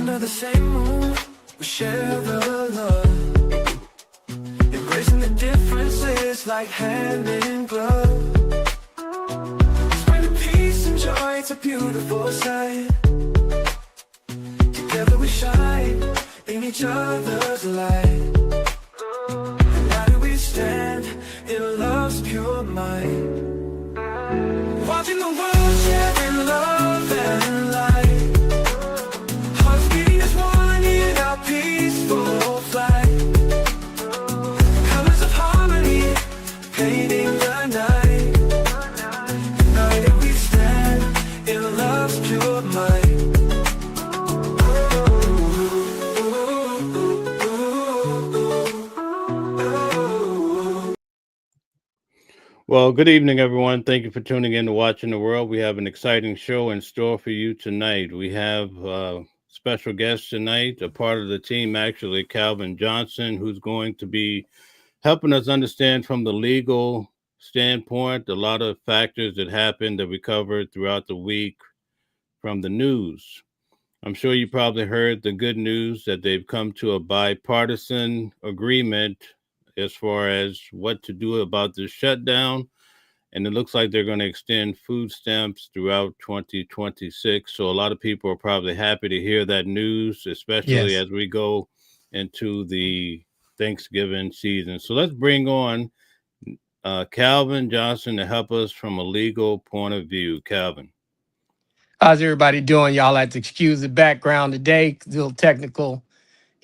Under the same moon, we share the love, embracing the differences like hand in glove. Spreading peace and joy, it's a beautiful sight. Together we shine in each other's light. And how do we stand in love's pure might? Watching the world share in love and light. Hearts beating as one in our peaceful flight. Colors of harmony painting the night. United we stand in love's pure might. Well, good evening, everyone. Thank you for tuning in to Watching the World. We have an exciting show in store for you tonight. We have special guests tonight, a part of the team, actually, Calvin Johnson, who's going to be helping us understand from the legal standpoint a lot of factors that happened that we covered throughout the week from the news. I'm sure you probably heard the good news that they've come to a bipartisan agreement as far as what to do about the shutdown. And it looks like they're going to extend food stamps throughout 2026. So a lot of people are probably happy to hear that news, especially as we go into the Thanksgiving season. So let's bring on Calvin Johnson to help us from a legal point of view. Calvin. How's everybody doing? Y'all have to excuse the background today, little technical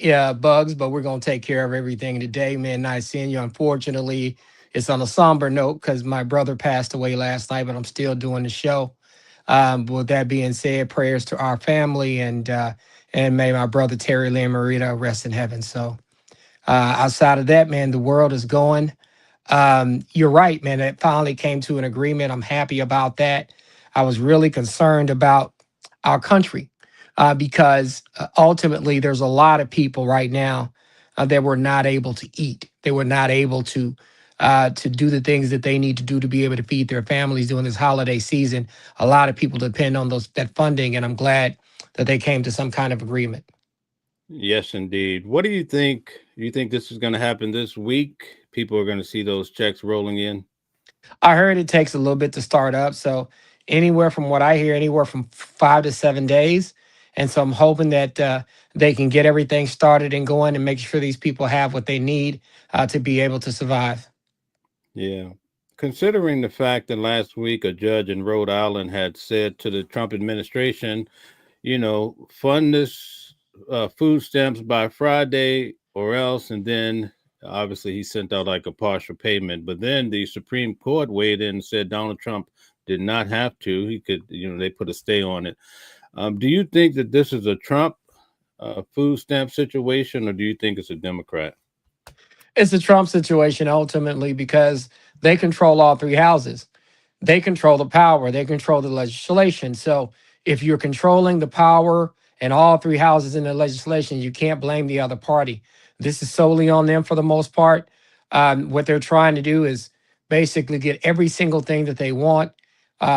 bugs, but we're going to take care of everything today, man. Nice seeing you. Unfortunately, it's on a somber note because my brother passed away last night, but I'm still doing the show. With that being said, prayers to our family and may my brother Terry Lynn Marita rest in heaven. So outside of that, man, the world is going. You're right, man. It finally came to an agreement. I'm happy about that. I was really concerned about our country. Because ultimately there's a lot of people right now that were not able to eat. They were not able to do the things that they need to do to be able to feed their families during this holiday season. A lot of people depend on that funding, and I'm glad that they came to some kind of agreement. Yes, indeed. What do you think? Do you think this is going to happen this week? People are going to see those checks rolling in? I heard it takes a little bit to start up. So anywhere from what I hear, anywhere from 5 to 7 days. And so I'm hoping that they can get everything started and going and make sure these people have what they need to be able to survive. Yeah. Considering the fact that last week a judge in Rhode Island had said to the Trump administration, fund this food stamps by Friday or else, and then obviously he sent out like a partial payment. But then the Supreme Court weighed in and said Donald Trump did not have to. He could, they put a stay on it. Do you think that this is a Trump food stamp situation, or do you think it's a Democrat? It's a Trump situation ultimately because they control all three houses. They control the power. They control the legislation. So if you're controlling the power and all three houses in the legislation, you can't blame the other party. This is solely on them for the most part. What they're trying to do is basically get every single thing that they want.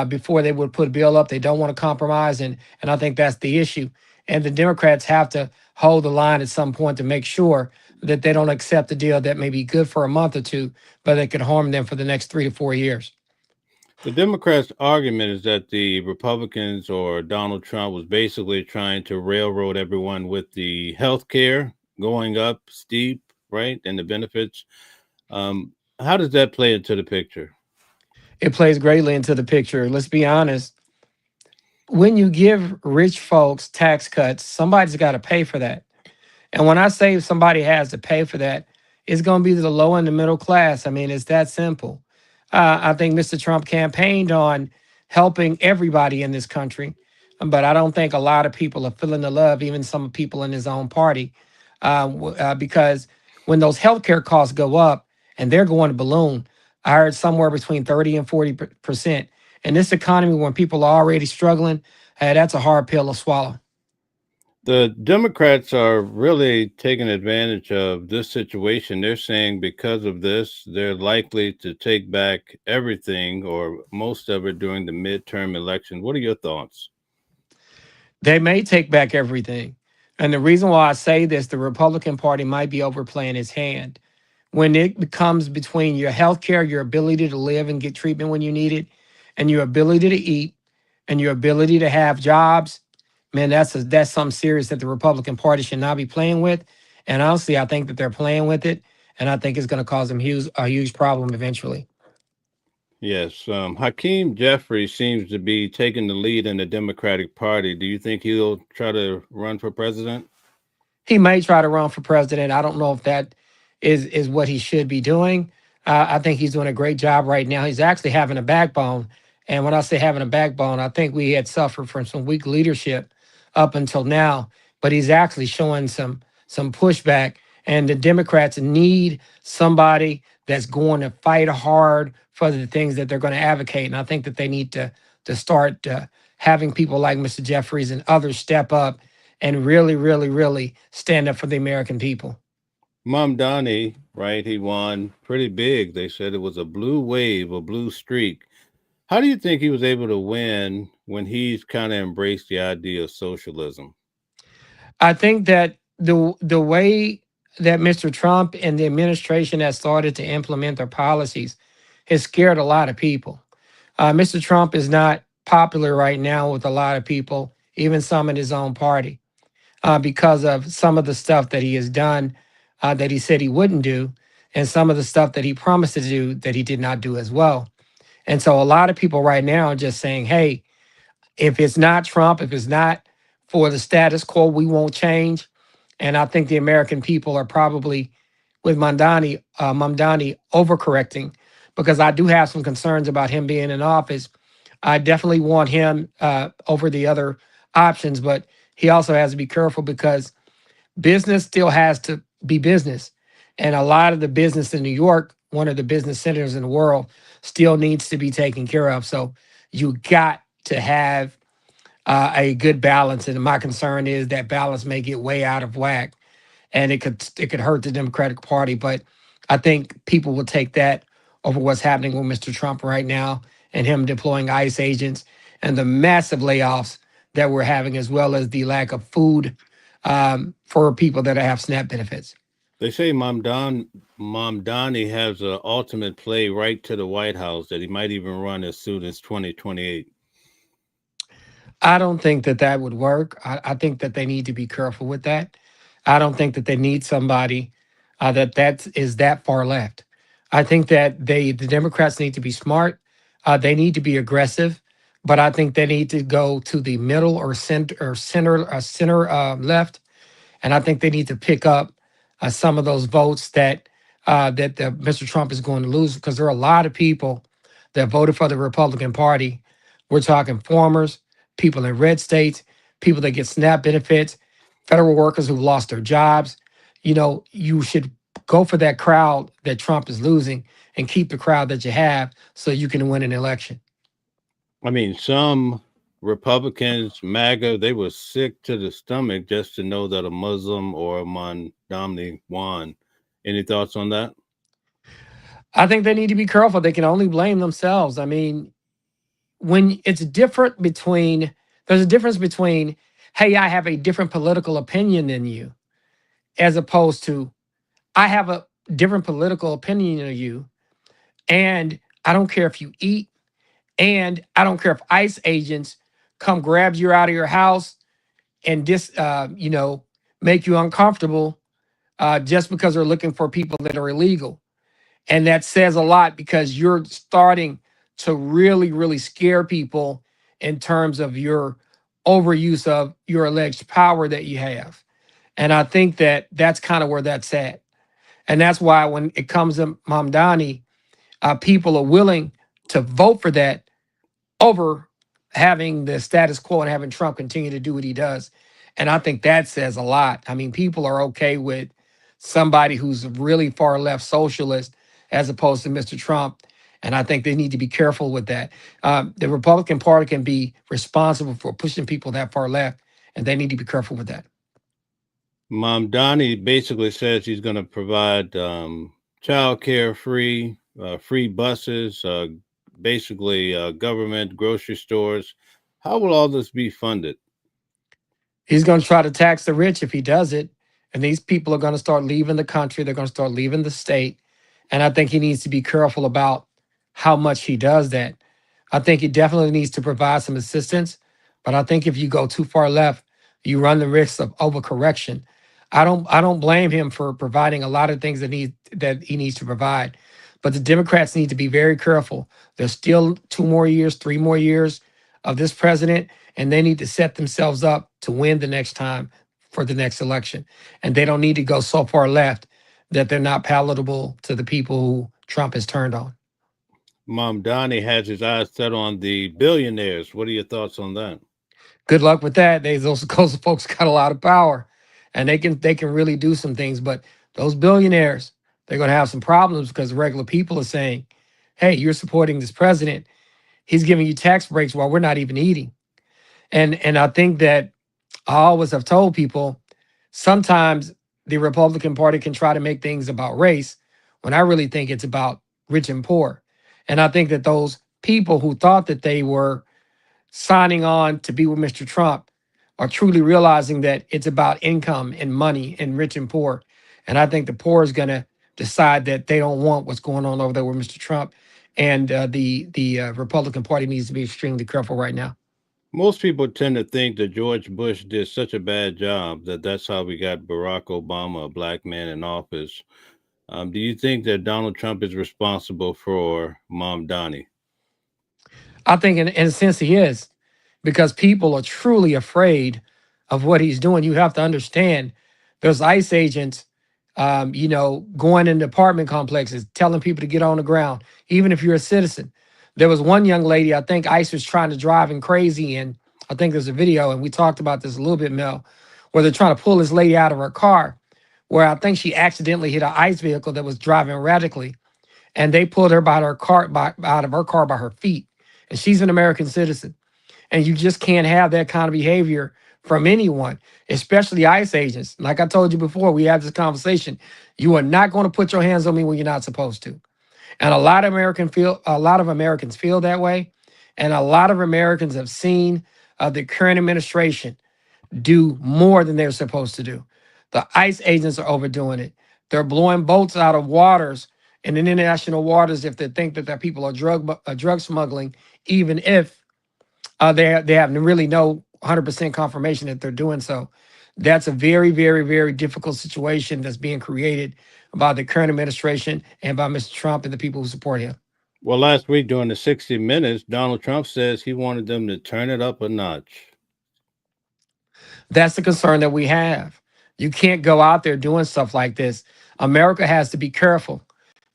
Before they would put a bill up. They don't want to compromise, and I think that's the issue. And the Democrats have to hold the line at some point to make sure that they don't accept a deal that may be good for a month or two, but that could harm them for the next 3 to 4 years. The Democrats' argument is that the Republicans or Donald Trump was basically trying to railroad everyone with the health care going up steep, right, and the benefits. How does that play into the picture? It plays greatly into the picture. Let's be honest. When you give rich folks tax cuts, somebody's got to pay for that. And when I say somebody has to pay for that, it's going to be the low and the middle class. I mean, it's that simple. I think Mr. Trump campaigned on helping everybody in this country, but I don't think a lot of people are feeling the love, even some people in his own party, because when those healthcare costs go up and they're going to balloon, I heard somewhere between 30 and 40%. In this economy, when people are already struggling, that's a hard pill to swallow. The Democrats are really taking advantage of this situation. They're saying because of this, they're likely to take back everything or most of it during the midterm election. What are your thoughts? They may take back everything. And the reason why I say this, the Republican Party might be overplaying its hand. When it becomes between your health care, your ability to live and get treatment when you need it, and your ability to eat, and your ability to have jobs, man, that's something serious that the Republican Party should not be playing with. And honestly, I think that they're playing with it, and I think it's going to cause them a huge problem eventually. Yes, Hakeem Jeffries seems to be taking the lead in the Democratic Party. Do you think he'll try to run for president? He may try to run for president. I don't know if that is what he should be doing. I think he's doing a great job right now. He's actually having a backbone. And when I say having a backbone, I think we had suffered from some weak leadership up until now. But he's actually showing some pushback. And the Democrats need somebody that's going to fight hard for the things that they're going to advocate. And I think that they need to start having people like Mr. Jeffries and others step up and really, really, really stand up for the American people. Mamdani, right? He won pretty big. They said it was a blue wave, a blue streak. How do you think he was able to win when he's kind of embraced the idea of socialism? I think that the way that Mr. Trump and the administration has started to implement their policies has scared a lot of people. Mr. Trump is not popular right now with a lot of people, even some in his own party, because of some of the stuff that he has done that he said he wouldn't do, and some of the stuff that he promised to do that he did not do as well. And so a lot of people right now are just saying, hey, if it's not Trump, if it's not for the status quo, we won't change. And I think the American people are probably with Mamdani overcorrecting, because I do have some concerns about him being in office. I definitely want him over the other options, but he also has to be careful because business still has to be business. And a lot of the business in New York, one of the business centers in the world, still needs to be taken care of. So you got to have a good balance. And my concern is that balance may get way out of whack, and it could hurt the Democratic Party. But I think people will take that over what's happening with Mr. Trump right now and him deploying ICE agents and the massive layoffs that we're having, as well as the lack of food for people that have SNAP benefits. They say Mamdani has an ultimate play right to the White House that he might even run as soon as 2028. I don't think that that would work. I think that they need to be careful with that. I don't think that they need somebody that is that far left. I think that the Democrats need to be smart. They need to be aggressive, but I think they need to go to the middle or center left, and I think they need to pick up some of those votes that Mr. Trump is going to lose, because there are a lot of people that voted for the Republican Party. We're talking farmers, people in red states, people that get SNAP benefits, federal workers who've lost their jobs. You know, you should go for that crowd that Trump is losing and keep the crowd that you have so you can win an election. I mean, some Republicans, MAGA, they were sick to the stomach just to know that a Muslim or a Mamdani won. Any thoughts on that? I think they need to be careful. They can only blame themselves. I mean, when it's different between, there's a difference between, hey, I have a different political opinion than you, as opposed to, I have a different political opinion than you, and I don't care if you eat, and I don't care if ICE agents come grab you out of your house and make you uncomfortable just because they're looking for people that are illegal. And that says a lot, because you're starting to really, really scare people in terms of your overuse of your alleged power that you have. And I think that that's kind of where that's at. And that's why when it comes to Mamdani, people are willing to vote for that over having the status quo and having Trump continue to do what he does. And I think that says a lot. I mean, people are okay with somebody who's really far left socialist as opposed to Mr. Trump. And I think they need to be careful with that. The Republican Party can be responsible for pushing people that far left, and they need to be careful with that. Mamdani basically says he's going to provide child care free, free buses, basically government, grocery stores. How will all this be funded? He's going to try to tax the rich if he does it. And these people are going to start leaving the country. They're going to start leaving the state. And I think he needs to be careful about how much he does that. I think he definitely needs to provide some assistance. But I think if you go too far left, you run the risk of overcorrection. I don't blame him for providing a lot of things that he needs to provide. But the Democrats need to be very careful. There's still 2 more years, 3 more years of this president, and they need to set themselves up to win the next time for the next election. And they don't need to go so far left that they're not palatable to the people who Trump has turned on. Mamdani has his eyes set on the billionaires. What are your thoughts on that? Good luck with that. Those folks got a lot of power, and they can really do some things. But those billionaires, they're going to have some problems because regular people are saying, "Hey, you're supporting this president. He's giving you tax breaks while we're not even eating." And I think that I always have told people sometimes the Republican Party can try to make things about race when I really think it's about rich and poor. And I think that those people who thought that they were signing on to be with Mr. Trump are truly realizing that it's about income and money and rich and poor. And I think the poor is going to decide that they don't want what's going on over there with Mr. Trump. And the Republican Party needs to be extremely careful right now. Most people tend to think that George Bush did such a bad job that that's how we got Barack Obama, a black man, in office. Do you think that Donald Trump is responsible for Mamdani? I think in a sense he is, because people are truly afraid of what he's doing. You have to understand there's ICE agents, going into apartment complexes, telling people to get on the ground, even if you're a citizen. There was one young lady, I think ICE was trying to drive him crazy. And I think there's a video, and we talked about this a little bit, Mel, where they're trying to pull this lady out of her car, where I think she accidentally hit an ICE vehicle that was driving erratically. And they pulled her out of her car by her feet. And she's an American citizen. And you just can't have that kind of behavior from anyone, especially ICE agents. Like I told you before, we had this conversation. You are not going to put your hands on me when you're not supposed to. And a lot of Americans feel that way. And a lot of Americans have seen the current administration do more than they're supposed to do. The ICE agents are overdoing it. They're blowing boats out of waters in international waters if they think that their people are drug smuggling, even if they have really no 100% confirmation that they're doing so. That's a very, very, very difficult situation that's being created by the current administration and by Mr. Trump and the people who support him. Well, last week during the 60 Minutes, Donald Trump says he wanted them to turn it up a notch. That's the concern that we have. You can't go out there doing stuff like this. America has to be careful.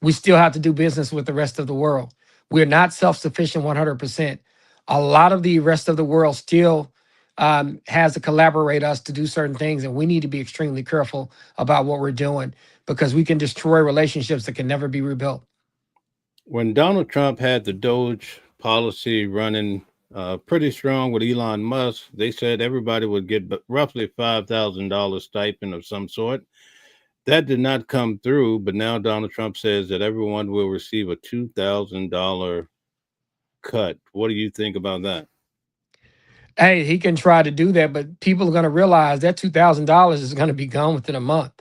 We still have to do business with the rest of the world. We're not self-sufficient 100%. A lot of the rest of the world still has to collaborate us to do certain things, and we need to be extremely careful about what we're doing because we can destroy relationships that can never be rebuilt. When Donald Trump had the Doge policy running pretty strong with Elon Musk, they said everybody would get roughly $5,000 stipend of some sort. That did not come through, but now Donald Trump says that everyone will receive a $2,000 cut. What do you think about that? Hey, he can try to do that, but people are going to realize that $2,000 is going to be gone within a month.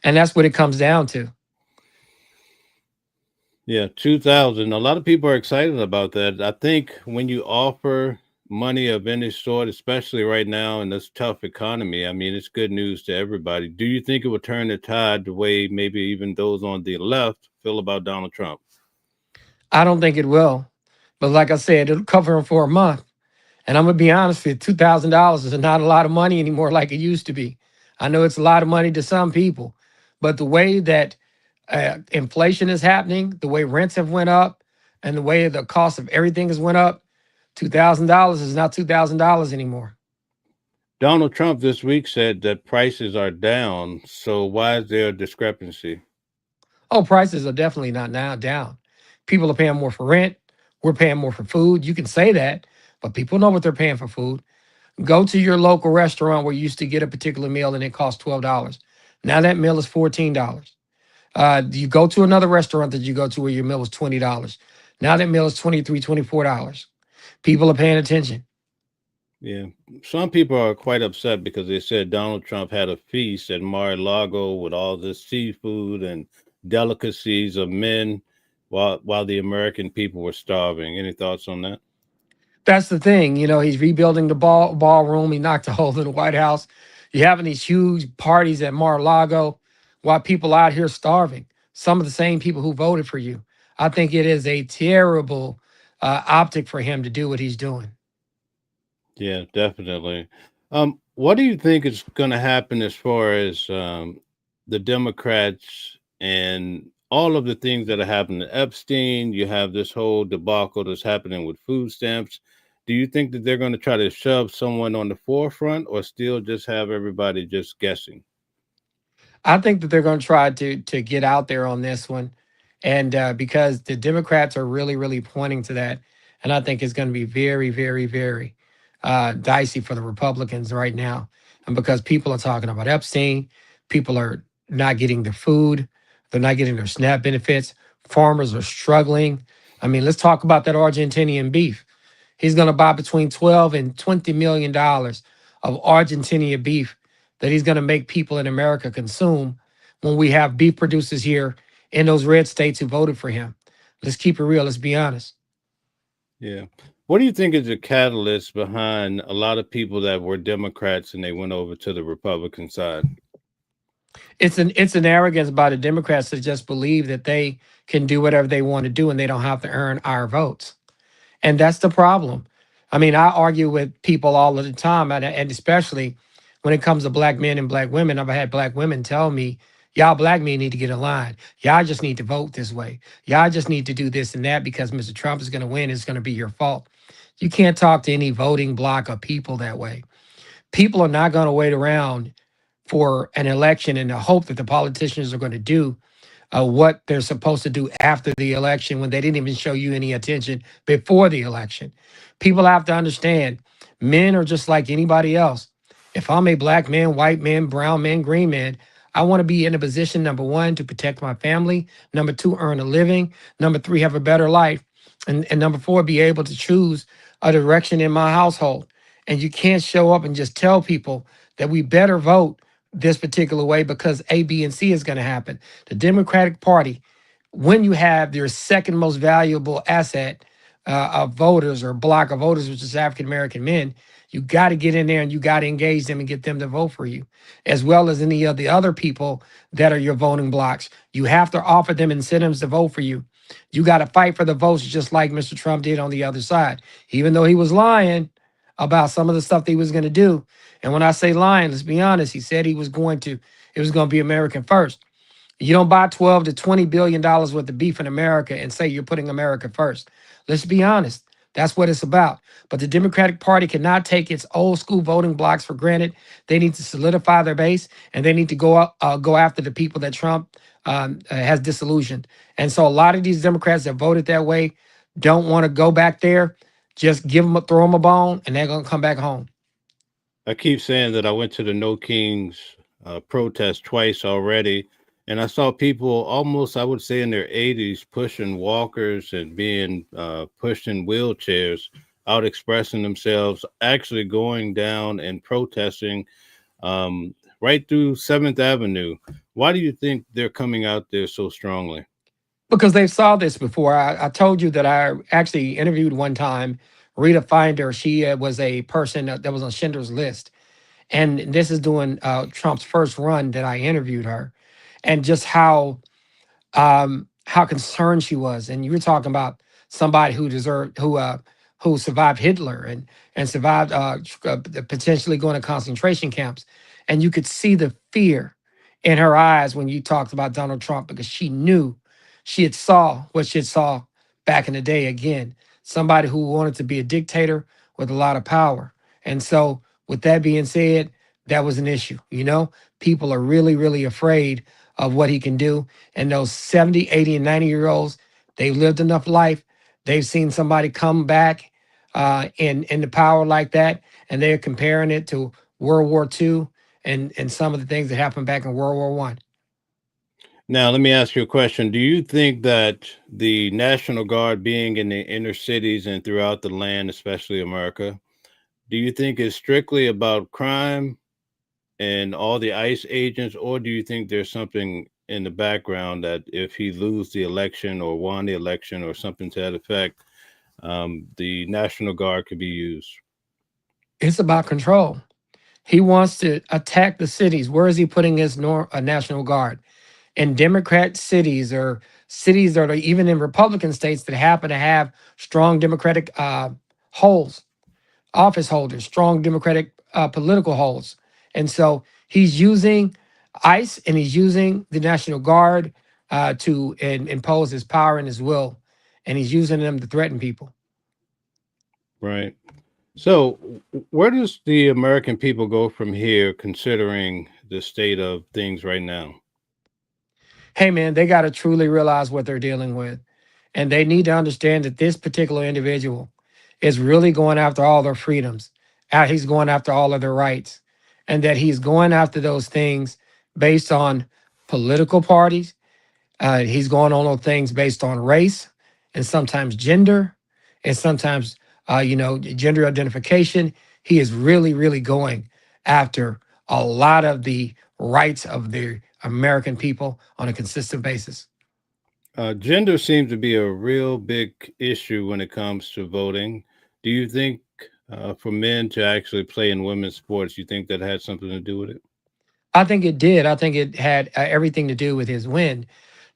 And that's what it comes down to. Yeah, 2,000. A lot of people are excited about that. I think when you offer money of any sort, especially right now in this tough economy, I mean, it's good news to everybody. Do you think it will turn the tide the way maybe even those on the left feel about Donald Trump? I don't think it will. But like I said, it'll cover him for a month. And I'm going to be honest with you, $2,000 is not a lot of money anymore like it used to be. I know it's a lot of money to some people, but the way that inflation is happening, the way rents have went up, and the way the cost of everything has went up, $2,000 is not $2,000 anymore. Donald Trump this week said that prices are down. So why is there a discrepancy? Oh, prices are definitely not now down. People are paying more for rent. We're paying more for food. You can say that, but people know what they're paying for food. Go to your local restaurant where you used to get a particular meal and it cost $12. Now that meal is $14. You go to another restaurant that you go to where your meal was $20. Now that meal is $23, $24. People are paying attention. Yeah. Some people are quite upset because they said Donald Trump had a feast at Mar-a-Lago with all this seafood and delicacies of men while the American people were starving. Any thoughts on that? That's the thing. He's rebuilding the ballroom. He knocked a hole in the White House. You're having these huge parties at Mar-a-Lago while people out here starving. Some of the same people who voted for you. I think it is a terrible optic for him to do what he's doing. Yeah, definitely. What do you think is going to happen as far as the Democrats and all of the things that are happening to Epstein? You have this whole debacle that's happening with food stamps. Do you think that they're going to try to shove someone on the forefront or still just have everybody just guessing? I think that they're going to try to get out there on this one, and because the Democrats are really, really pointing to that, and I think it's going to be very, very, very dicey for the Republicans right now, and because people are talking about Epstein, people are not getting their food, they're not getting their SNAP benefits, farmers are struggling. I mean, let's talk about that Argentinian beef. He's going to buy between 12 and 20 million dollars of Argentinian beef that he's going to make people in America consume when we have beef producers here in those red states who voted for him. Let's keep it real. Let's be honest. Yeah. What do you think is the catalyst behind a lot of people that were Democrats and they went over to the Republican side? It's an arrogance by the Democrats to just believe that they can do whatever they want to do and they don't have to earn our votes. And that's the problem. I mean, I argue with people all of the time, and especially when it comes to black men and black women. I've had black women tell me, y'all black men need to get in line. Y'all just need to vote this way. Y'all just need to do this and that because Mr. Trump is going to win. It's going to be your fault. You can't talk to any voting bloc of people that way. People are not going to wait around for an election and hope that the politicians are going to do what they're supposed to do after the election when they didn't even show you any attention before the election. People have to understand men are just like anybody else. If I'm a black man, white man, brown man, green man, I want to be in a position, number one, to protect my family, number two, earn a living, number three, have a better life, and number four, be able to choose a direction in my household. And you can't show up and just tell people that we better vote this particular way because A, B, and C is going to happen. The Democratic Party, when you have their second most valuable asset of voters or block of voters, which is African American men, you got to get in there and you got to engage them and get them to vote for you, as well as any of the other people that are your voting blocks. You have to offer them incentives to vote for you. You got to fight for the votes just like Mr. Trump did on the other side, even though he was lying about some of the stuff that he was going to do. And when I say lying, let's be honest, he said it was going to be American first. You don't buy 12 to 20 billion dollars worth of beef in America and say you're putting America first. Let's be honest. That's what it's about. But the Democratic Party cannot take its old school voting blocks for granted. They need to solidify their base and they need to go after the people that Trump has disillusioned. And so a lot of these Democrats that voted that way don't want to go back there. Just throw them a bone, and they're gonna come back home. I keep saying that I went to the No Kings protest twice already, and I saw people almost, I would say, in their 80s pushing walkers and being pushed in wheelchairs out expressing themselves, actually going down and protesting right through 7th Avenue. Why do you think they're coming out there so strongly? Because they saw this before. I told you that I actually interviewed one time Rita Finder. She was a person that was on Schindler's List. And this is doing Trump's first run that I interviewed her. And just how concerned she was. And you were talking about somebody who survived Hitler and survived potentially going to concentration camps. And you could see the fear in her eyes when you talked about Donald Trump because she knew she had saw what she had saw back in the day again. Somebody who wanted to be a dictator with a lot of power. And so, with that being said, that was an issue. People are really, really afraid of what he can do. And those 70, 80, and 90-year-olds, they've lived enough life. They've seen somebody come back in the power like that, and they're comparing it to World War II and some of the things that happened back in World War I. Now, let me ask you a question. Do you think that the National Guard being in the inner cities and throughout the land, especially America, Do you think it's strictly about crime and all the ICE agents, or do you think there's something in the background that if he lose the election or won the election or something to that effect, the National Guard could be used? It's about control. He wants to attack the cities. Where is he putting his National Guard? In Democrat cities or cities that are even in Republican states that happen to have strong Democratic holds, office holders, strong Democratic political holds. And so he's using ICE and he's using the National Guard to impose his power and his will. And he's using them to threaten people. Right. So, where does the American people go from here, considering the state of things right now? Hey, man, they got to truly realize what they're dealing with. And they need to understand that this particular individual is really going after all their freedoms. He's going after all of their rights. And that he's going after those things based on political parties. He's going on those things based on race and sometimes gender and sometimes, gender identification. He is really, really going after a lot of the rights of the American people on a consistent basis. Gender seems to be a real big issue when it comes to voting. Do you think for men to actually play in women's sports, you think that had something to do with it? I think it did. I think it had everything to do with his win.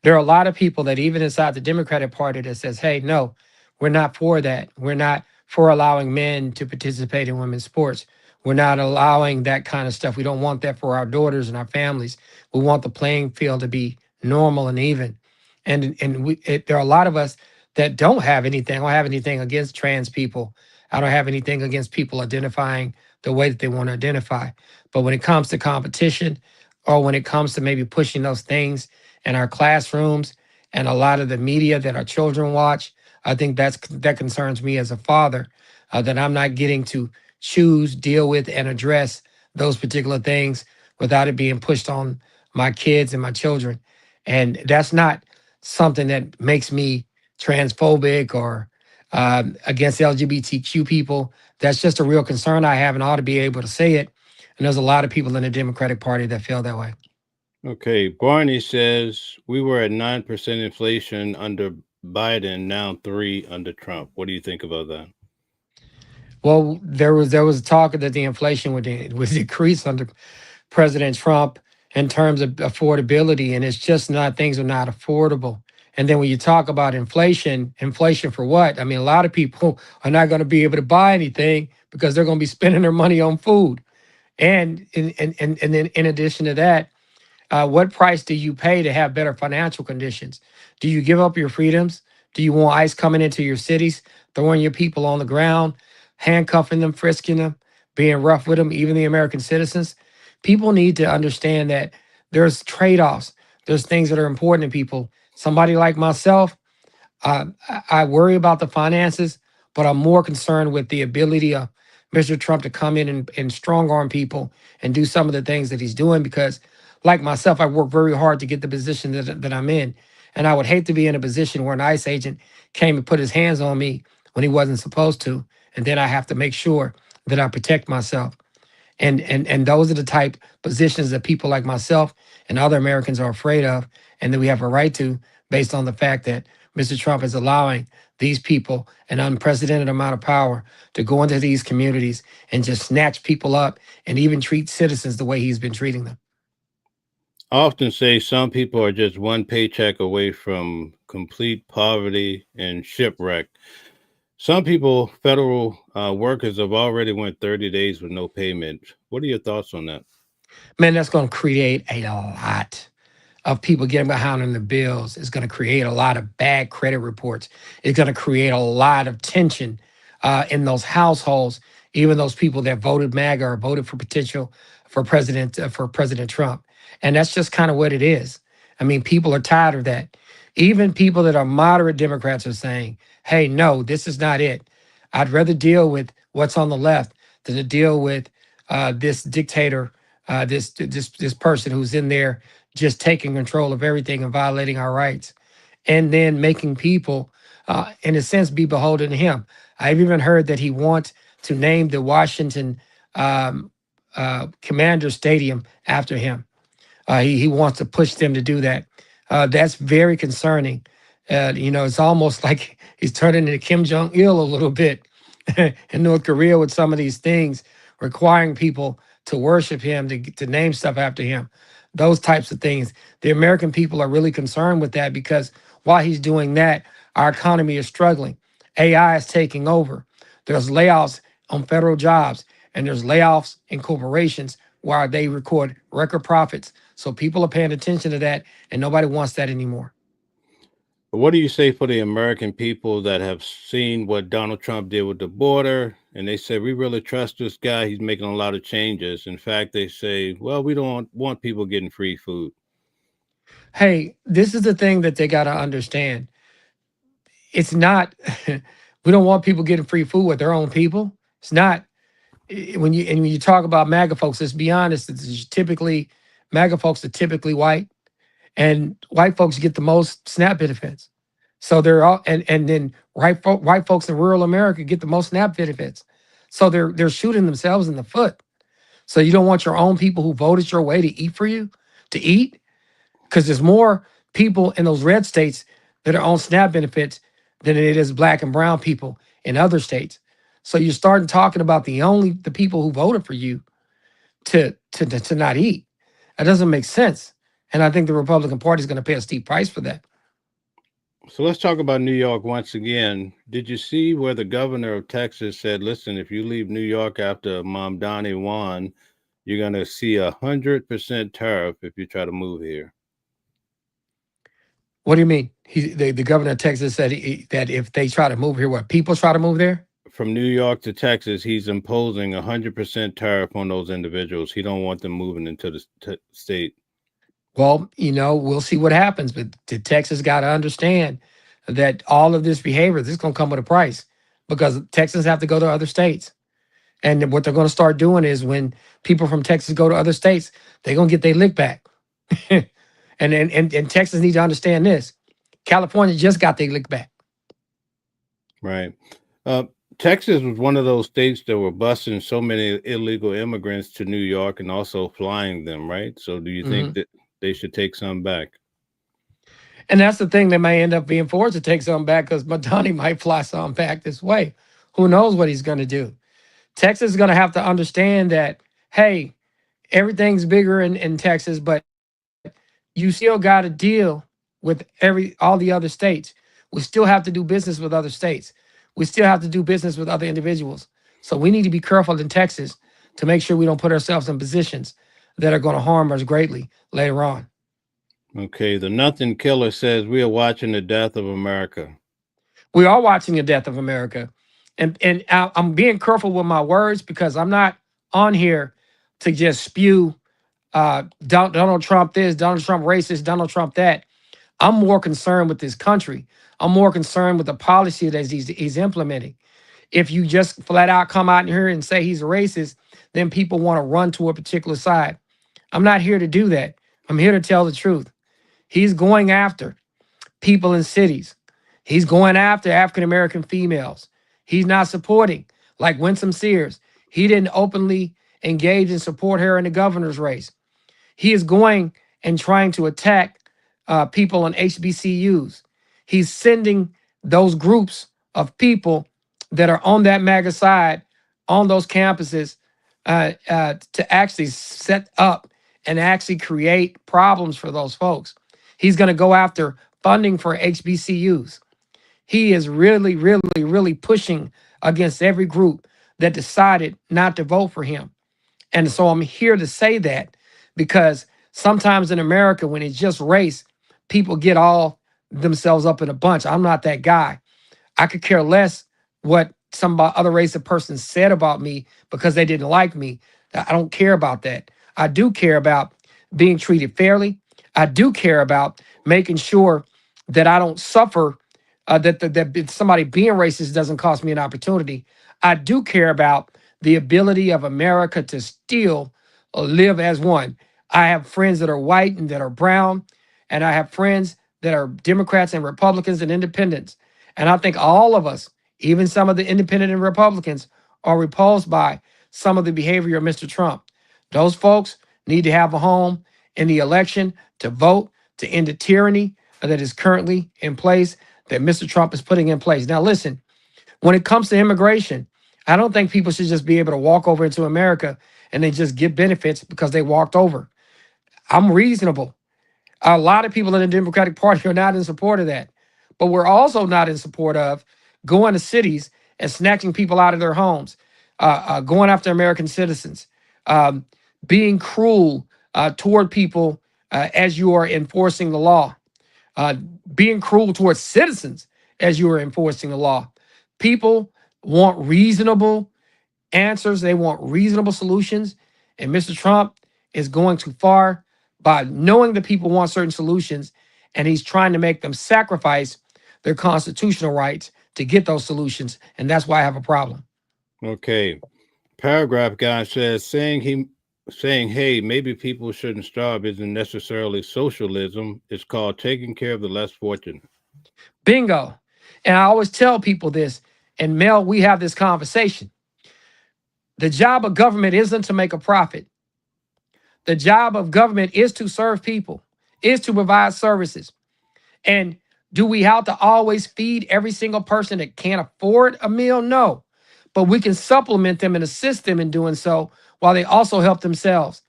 There are a lot of people that even inside the Democratic Party that says, hey, no, we're not for that. We're not for allowing men to participate in women's sports. We're not allowing that kind of stuff. We don't want that for our daughters and our families. We want the playing field to be normal and even. There are a lot of us that don't have anything. I don't have anything against trans people. I don't have anything against people identifying the way that they want to identify. But when it comes to competition, or when it comes to maybe pushing those things in our classrooms and a lot of the media that our children watch, I think that concerns me as a father, that I'm not getting to choose, deal with, and address those particular things without it being pushed on my kids and my children. And that's not something that makes me transphobic or against LGBTQ people. That's just a real concern I have and I ought to be able to say it. And there's a lot of people in the Democratic Party that feel that way. Okay, Barney says we were at 9% inflation under Biden, now 3 under Trump. What do you think about that? Well, there was talk that the inflation would decrease under President Trump in terms of affordability, and it's just not, things are not affordable. And then when you talk about inflation for what? I mean, a lot of people are not going to be able to buy anything because they're going to be spending their money on food. And then in addition to that, what price do you pay to have better financial conditions? Do you give up your freedoms? Do you want ICE coming into your cities, throwing your people on the ground, handcuffing them, frisking them, being rough with them, even the American citizens? People need to understand that there's trade-offs. There's things that are important to people. Somebody like myself, I worry about the finances, but I'm more concerned with the ability of Mr. Trump to come in and strong arm people and do some of the things that he's doing because, like myself, I work very hard to get the position that I'm in. And I would hate to be in a position where an ICE agent came and put his hands on me when he wasn't supposed to. And then I have to make sure that I protect myself. And those are the type positions that people like myself and other Americans are afraid of, and that we have a right to, based on the fact that Mr. Trump is allowing these people an unprecedented amount of power to go into these communities and just snatch people up and even treat citizens the way he's been treating them. I often say some people are just one paycheck away from complete poverty and shipwreck. Some people, federal workers, have already went 30 days with no payment. What are your thoughts on that? Man, that's going to create a lot of people getting behind on the bills. It's going to create a lot of bad credit reports. It's going to create a lot of tension in those households, even those people that voted MAGA or voted for President Trump. And that's just kind of what it is. I mean, people are tired of that. Even people that are moderate Democrats are saying, hey, no, this is not it. I'd rather deal with what's on the left than to deal with this dictator, this person who's in there just taking control of everything and violating our rights, and then making people, in a sense, be beholden to him. I've even heard that he wants to name the Washington Commander Stadium after him. He wants to push them to do that. That's very concerning. It's almost like he's turning into Kim Jong-il a little bit in North Korea with some of these things, requiring people to worship him, to name stuff after him, those types of things. The American people are really concerned with that because while he's doing that, our economy is struggling. AI is taking over. There's layoffs on federal jobs, and there's layoffs in corporations where they record record profits. So people are paying attention to that, and nobody wants that anymore. What do you say for the American people that have seen what Donald Trump did with the border, and they say, we really trust this guy, he's making a lot of changes. In fact, they say, well, we don't want people getting free food. Hey, this is the thing that they got to understand. It's not, we don't want people getting free food with their own people. It's not, when you talk about MAGA folks, let's be honest, it's typically, MAGA folks are typically white, and white folks get the most SNAP benefits. So they're all, and then white folks in rural America get the most SNAP benefits. So they're shooting themselves in the foot. So you don't want your own people who voted your way to eat for you, to eat? Because there's more people in those red states that are on SNAP benefits than it is black and brown people in other states. So you're starting talking about the people who voted for you to not eat. That doesn't make sense. And I think the Republican Party is going to pay a steep price for that. So let's talk about New York once again. Did you see where the governor of Texas said, listen, if you leave New York after Mamdani won, you're going to see 100% tariff if you try to move here? What do you mean? The governor of Texas said that if they try to move here, what, people try to move there? From New York to Texas, he's imposing 100% tariff on those individuals. He don't want them moving into the state. Well, we'll see what happens. But Texas got to understand that all of this behavior, this is going to come with a price, because Texans have to go to other states. And what they're going to start doing is when people from Texas go to other states, they're going to get their lick back. and Texas need to understand this. California just got their lick back. Right. Texas was one of those states that were busing so many illegal immigrants to New York and also flying them, right? So do you think that they should take some back? And that's the thing, they may end up being forced to take some back because Mamdani might fly some back this way. Who knows what he's going to do? Texas is going to have to understand that, hey, everything's bigger in Texas, but you still got to deal with all the other states. We still have to do business with other states. We still have to do business with other individuals. So we need to be careful in Texas to make sure we don't put ourselves in positions that are going to harm us greatly later on. Okay, the Nothing Killer says we are watching the death of America. We are watching the death of America. And I'm being careful with my words because I'm not on here to just spew Donald Trump this, Donald Trump racist, Donald Trump that. I'm more concerned with this country. I'm more concerned with the policy that he's implementing. If you just flat out come out here and say he's a racist, then people want to run to a particular side. I'm not here to do that. I'm here to tell the truth. He's going after people in cities. He's going after African-American females. He's not supporting, like Winsome Sears. He didn't openly engage and support her in the governor's race. He is going and trying to attack people on HBCUs. He's sending those groups of people that are on that MAGA side on those campuses to actually set up and actually create problems for those folks. He's going to go after funding for HBCUs. He is really, really, really pushing against every group that decided not to vote for him. And so I'm here to say that because sometimes in America, when it's just race, people get all themselves up in a bunch. I'm not that guy. I could care less what some other race of person said about me because they didn't like me. I don't care about that. I do care about being treated fairly. I do care about making sure that I don't suffer, that somebody being racist doesn't cost me an opportunity. I do care about the ability of America to still live as one. I have friends that are white and that are brown, and I have friends that are Democrats and Republicans and independents. And I think all of us, even some of the independent and Republicans, or repulsed by some of the behavior of Mr. Trump. Those folks need to have a home in the election to vote to end the tyranny that is currently in place, that Mr. Trump is putting in place. Now, listen, when it comes to immigration, I don't think people should just be able to walk over into America and they just get benefits because they walked over. I'm reasonable. A lot of people in the Democratic Party are not in support of that. But we're also not in support of going to cities and snatching people out of their homes, going after American citizens, being cruel toward people as you are enforcing the law, being cruel towards citizens as you are enforcing the law. People want reasonable answers. They want reasonable solutions. And Mr. Trump is going too far by knowing that people want certain solutions, and he's trying to make them sacrifice their constitutional rights to get those solutions. And that's why I have a problem. Okay. Paragraph guy says saying, hey, maybe people shouldn't starve isn't necessarily socialism. It's called taking care of the less fortunate. Bingo. And I always tell people this, and Mel, we have this conversation. The job of government isn't to make a profit. The job of government is to serve people, is to provide services. And do we have to always feed every single person that can't afford a meal? No. But we can supplement them and assist them in doing so while they also help themselves.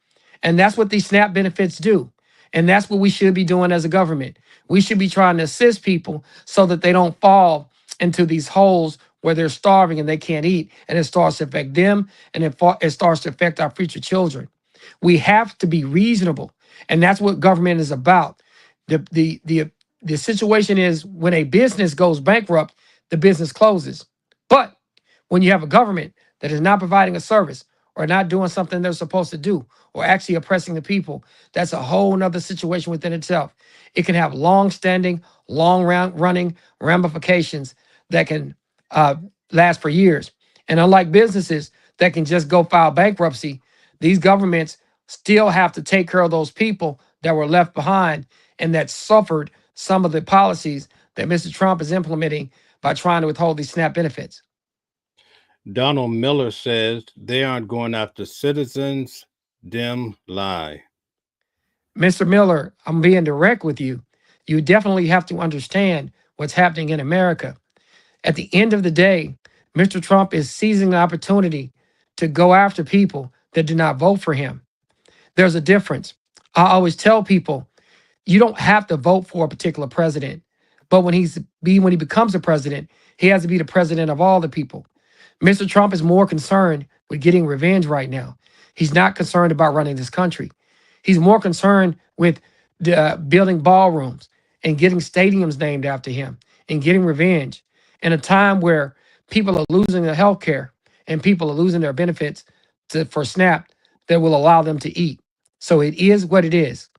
And that's what these SNAP benefits do. And that's what we should be doing as a government. We should be trying to assist people so that they don't fall into these holes where they're starving and they can't eat. And it starts to affect them, and it starts to affect our future children. We have to be reasonable. And that's what government is about. The situation is when a business goes bankrupt, the business closes. But when you have a government that is not providing a service or not doing something they're supposed to do or actually oppressing the people, that's a whole nother situation within itself. It can have long-standing, long-running ramifications that can last for years. And unlike businesses that can just go file bankruptcy, these governments still have to take care of those people that were left behind and that suffered some of the policies that Mr. Trump is implementing by trying to withhold these SNAP benefits. Donald Miller says they aren't going after citizens. Dem lie. Mr. Miller, I'm being direct with you. You definitely have to understand what's happening in America. At the end of the day, Mr. Trump is seizing the opportunity to go after people that do not vote for him. There's a difference. I always tell people, you don't have to vote for a particular president, but when he becomes a president, he has to be the president of all the people. Mr. Trump is more concerned with getting revenge right now. He's not concerned about running this country. He's more concerned with building ballrooms and getting stadiums named after him and getting revenge in a time where people are losing their health care and people are losing their benefits for SNAP that will allow them to eat. So it is what it is.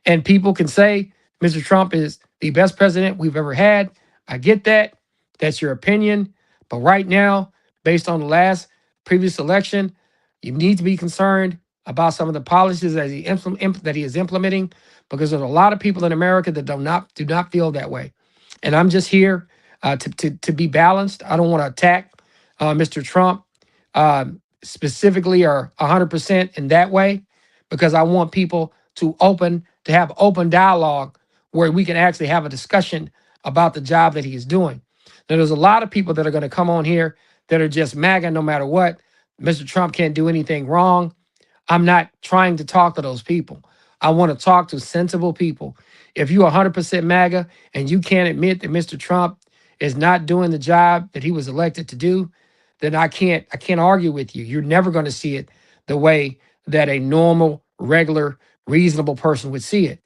And people can say Mr. Trump is the best president we've ever had. I get that. That's your opinion. But right now, based on the last previous election, you need to be concerned about some of the policies that he is implementing, because there's a lot of people in America that do not feel that way. And I'm just here to be balanced. I don't want to attack Mr. Trump specifically or 100% in that way, because I want people to have open dialogue where we can actually have a discussion about the job that he is doing. Now, there's a lot of people that are going to come on here that are just MAGA no matter what. Mr. Trump can't do anything wrong. I'm not trying to talk to those people. I want to talk to sensible people. If you're 100% MAGA and you can't admit that Mr. Trump is not doing the job that he was elected to do, then I can't argue with you. You're never going to see it the way that a normal, regular, reasonable person would see it.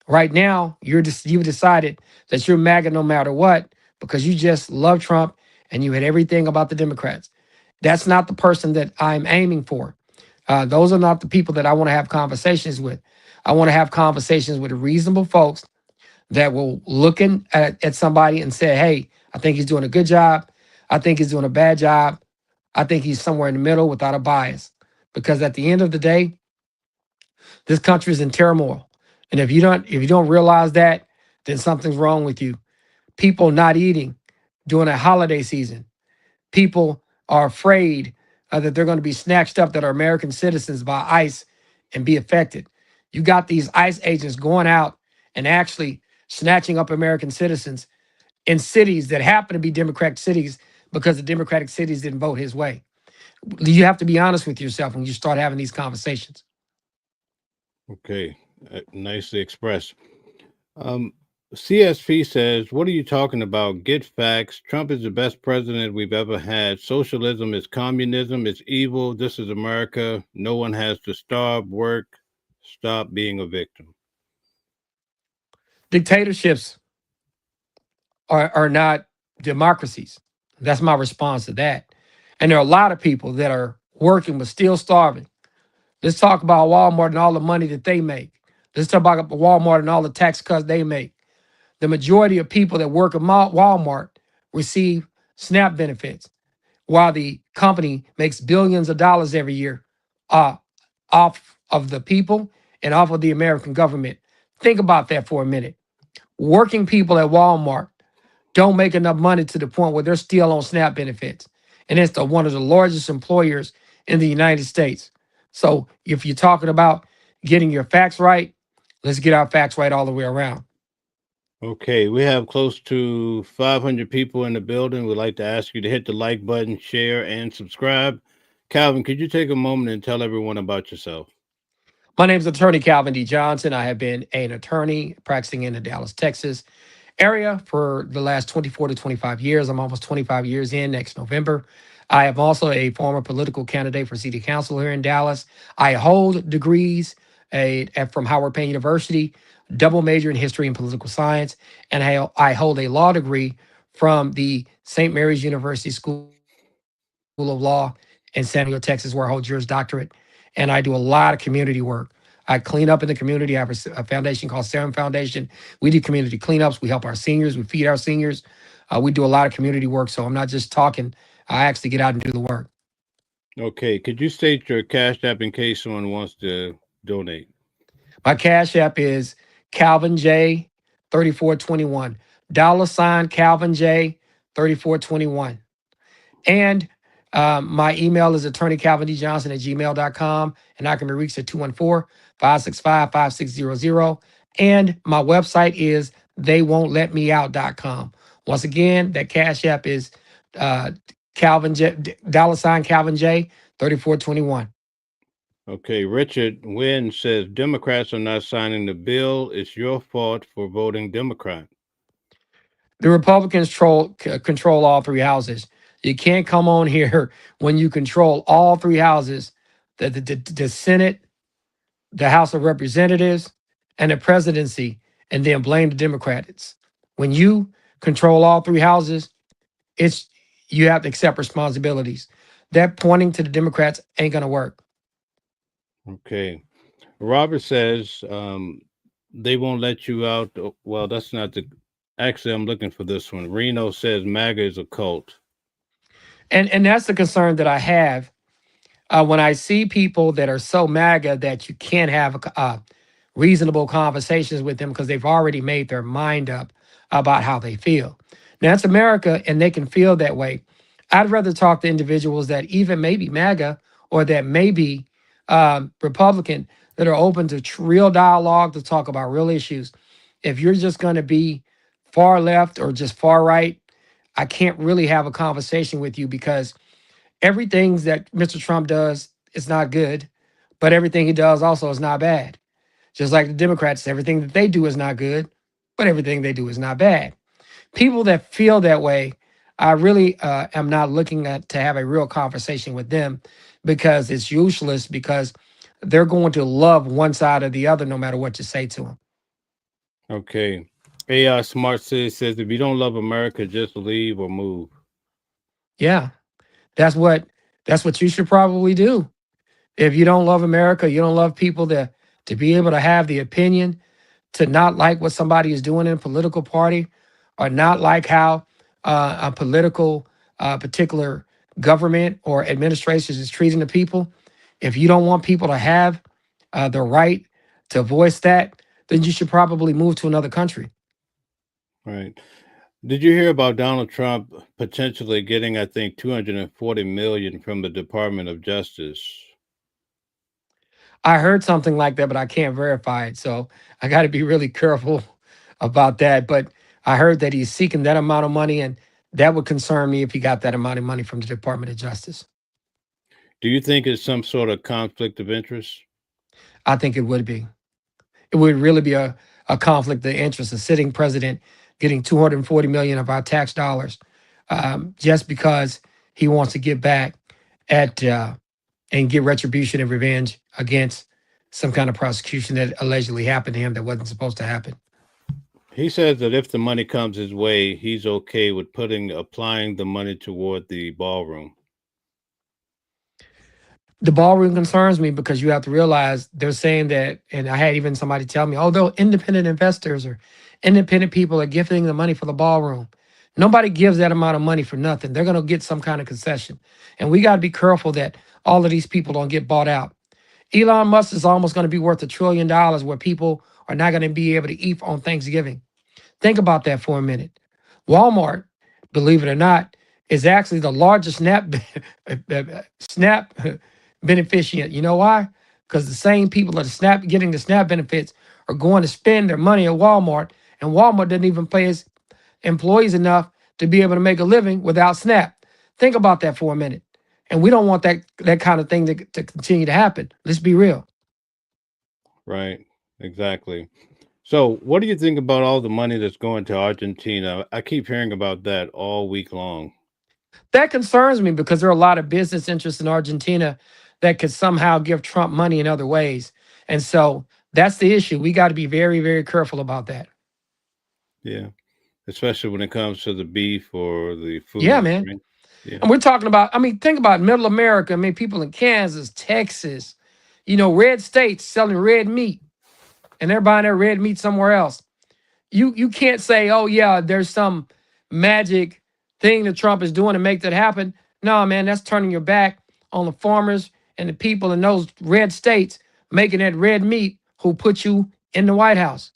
Right now, you've decided that you're MAGA no matter what because you just love Trump and you hate everything about the Democrats. That's not the person that I'm aiming for. Those are not the people that I want to have conversations with. I want to have conversations with reasonable folks that will look at somebody and say, hey, I think he's doing a good job. I think he's doing a bad job. I think he's somewhere in the middle without a bias. Because at the end of the day, this country is in turmoil. And if you don't realize that, then something's wrong with you. People not eating during a holiday season. People are afraid that they're going to be snatched up, that are American citizens, by ICE and be affected. You got these ICE agents going out and actually snatching up American citizens in cities that happen to be Democratic cities because the Democratic cities didn't vote his way. You have to be honest with yourself when you start having these conversations. Okay, nicely expressed. Um, CSP says, "What are you talking about? Get facts. Trump is the best president we've ever had. Socialism is communism. It's evil. This is America. No one has to starve, work, stop being a victim." Dictatorships are not democracies. That's my response to that. And there are a lot of people that are working but still starving. Let's talk about Walmart and all the money that they make. Let's talk about Walmart and all the tax cuts they make. The majority of people that work at Walmart receive SNAP benefits, while the company makes billions of dollars every year uh, off of the people and off of the American government. Think about that for a minute. Working people at Walmart don't make enough money to the point where they're still on SNAP benefits. And it's one of the largest employers in the United States. So if you're talking about getting your facts right, let's get our facts right all the way around. Okay, we have close to 500 people in the building. We'd like to ask you to hit the like button, share, and subscribe. Calvin, could you take a moment and tell everyone about yourself? My name is Attorney Calvin D. Johnson. I have been an attorney practicing in the Dallas, Texas area for the last 24 to 25 years. I'm almost 25 years in next November. I am also a former political candidate for city council here in Dallas. I hold degrees from Howard Payne University, double major in history and political science, and I hold a law degree from the St. Mary's University School of Law in San Diego, Texas, where I hold Juris Doctorate. And I do a lot of community work. I clean up in the community. I have a foundation called Serum Foundation. We do community cleanups. We help our seniors. We feed our seniors. We do a lot of community work. So I'm not just talking. I actually get out and do the work. Okay, could you state your Cash App in case someone wants to donate? My Cash App is Calvin J 3421. $ Calvin J 3421. And my email is attorneycalvindjohnson@gmail.com, and I can be reached at 214-565-5600. And my website is theywon'tletmeout.com. Once again, that Cash App is Calvin J, $ Calvin J 3421. Okay, Richard Wynn says Democrats are not signing the bill. It's your fault for voting Democrat. The Republicans control all three houses. You can't come on here when you control all three houses, the Senate, the House of Representatives, and the presidency, and then blame the Democrats. When you control all three houses, you have to accept responsibilities. That pointing to the Democrats ain't gonna work. Okay. Robert says they won't let you out. Well, that's not the. Actually, I'm looking for this one. Reno says MAGA is a cult. And that's the concern that I have when I see people that are so MAGA that you can't have reasonable conversations with them because they've already made their mind up about how they feel. Now, it's America, and they can feel that way. I'd rather talk to individuals that even maybe MAGA or that may be Republican, that are open to real dialogue, to talk about real issues. If you're just going to be far left or just far right, I can't really have a conversation with you, because everything that Mr. Trump does is not good, but everything he does also is not bad. Just like the Democrats, everything that they do is not good, but everything they do is not bad. People that feel that way, I really am not looking to have a real conversation with them, because it's useless, because they're going to love one side or the other no matter what you say to them. Okay. AI Smart City says if you don't love America, just leave or move. Yeah, that's what you should probably do. If you don't love America, you don't love people to be able to have the opinion, to not like what somebody is doing in a political party, or not like how a political particular government or administration is treating the people. If you don't want people to have the right to voice that, then you should probably move to another country. Right. Did you hear about Donald Trump potentially getting, I think, 240 million from the Department of Justice? I heard something like that, but I can't verify it. So I got to be really careful about that. But I heard that he's seeking that amount of money, and that would concern me if he got that amount of money from the Department of Justice. Do you think it's some sort of conflict of interest? I think it would be. It would really be a conflict of interest. A sitting president getting 240 million of our tax dollars just because he wants to get back at and get retribution and revenge against some kind of prosecution that allegedly happened to him that wasn't supposed to happen. He says that if the money comes his way, he's okay with applying the money toward the ballroom. The ballroom concerns me because you have to realize they're saying that, and I had even somebody tell me, although independent investors or independent people are gifting the money for the ballroom, nobody gives that amount of money for nothing. They're going to get some kind of concession. And we got to be careful that all of these people don't get bought out. Elon Musk is almost going to be worth $1 trillion where people are not going to be able to eat on Thanksgiving. Think about that for a minute. Walmart, believe it or not, is actually the largest SNAP beneficient. You know why? Because the same people that are getting the SNAP benefits are going to spend their money at Walmart, and Walmart doesn't even pay its employees enough to be able to make a living without SNAP. Think about that for a minute. And we don't want that kind of thing to continue to happen. Let's be real. Right, exactly. So, what do you think about all the money that's going to Argentina? I keep hearing about that all week long. That concerns me because there are a lot of business interests in Argentina that could somehow give Trump money in other ways. And so that's the issue. We got to be very, very careful about that. Yeah, especially when it comes to the beef or the Yeah, food, man. right? Yeah. And we're talking about, I mean, think about middle America. I mean, people in Kansas, Texas, red states selling red meat, and they're buying their red meat somewhere else. You can't say, oh yeah, there's some magic thing that Trump is doing to make that happen. No, man, that's turning your back on the farmers and the people in those red states making that red meat who put you in the White House.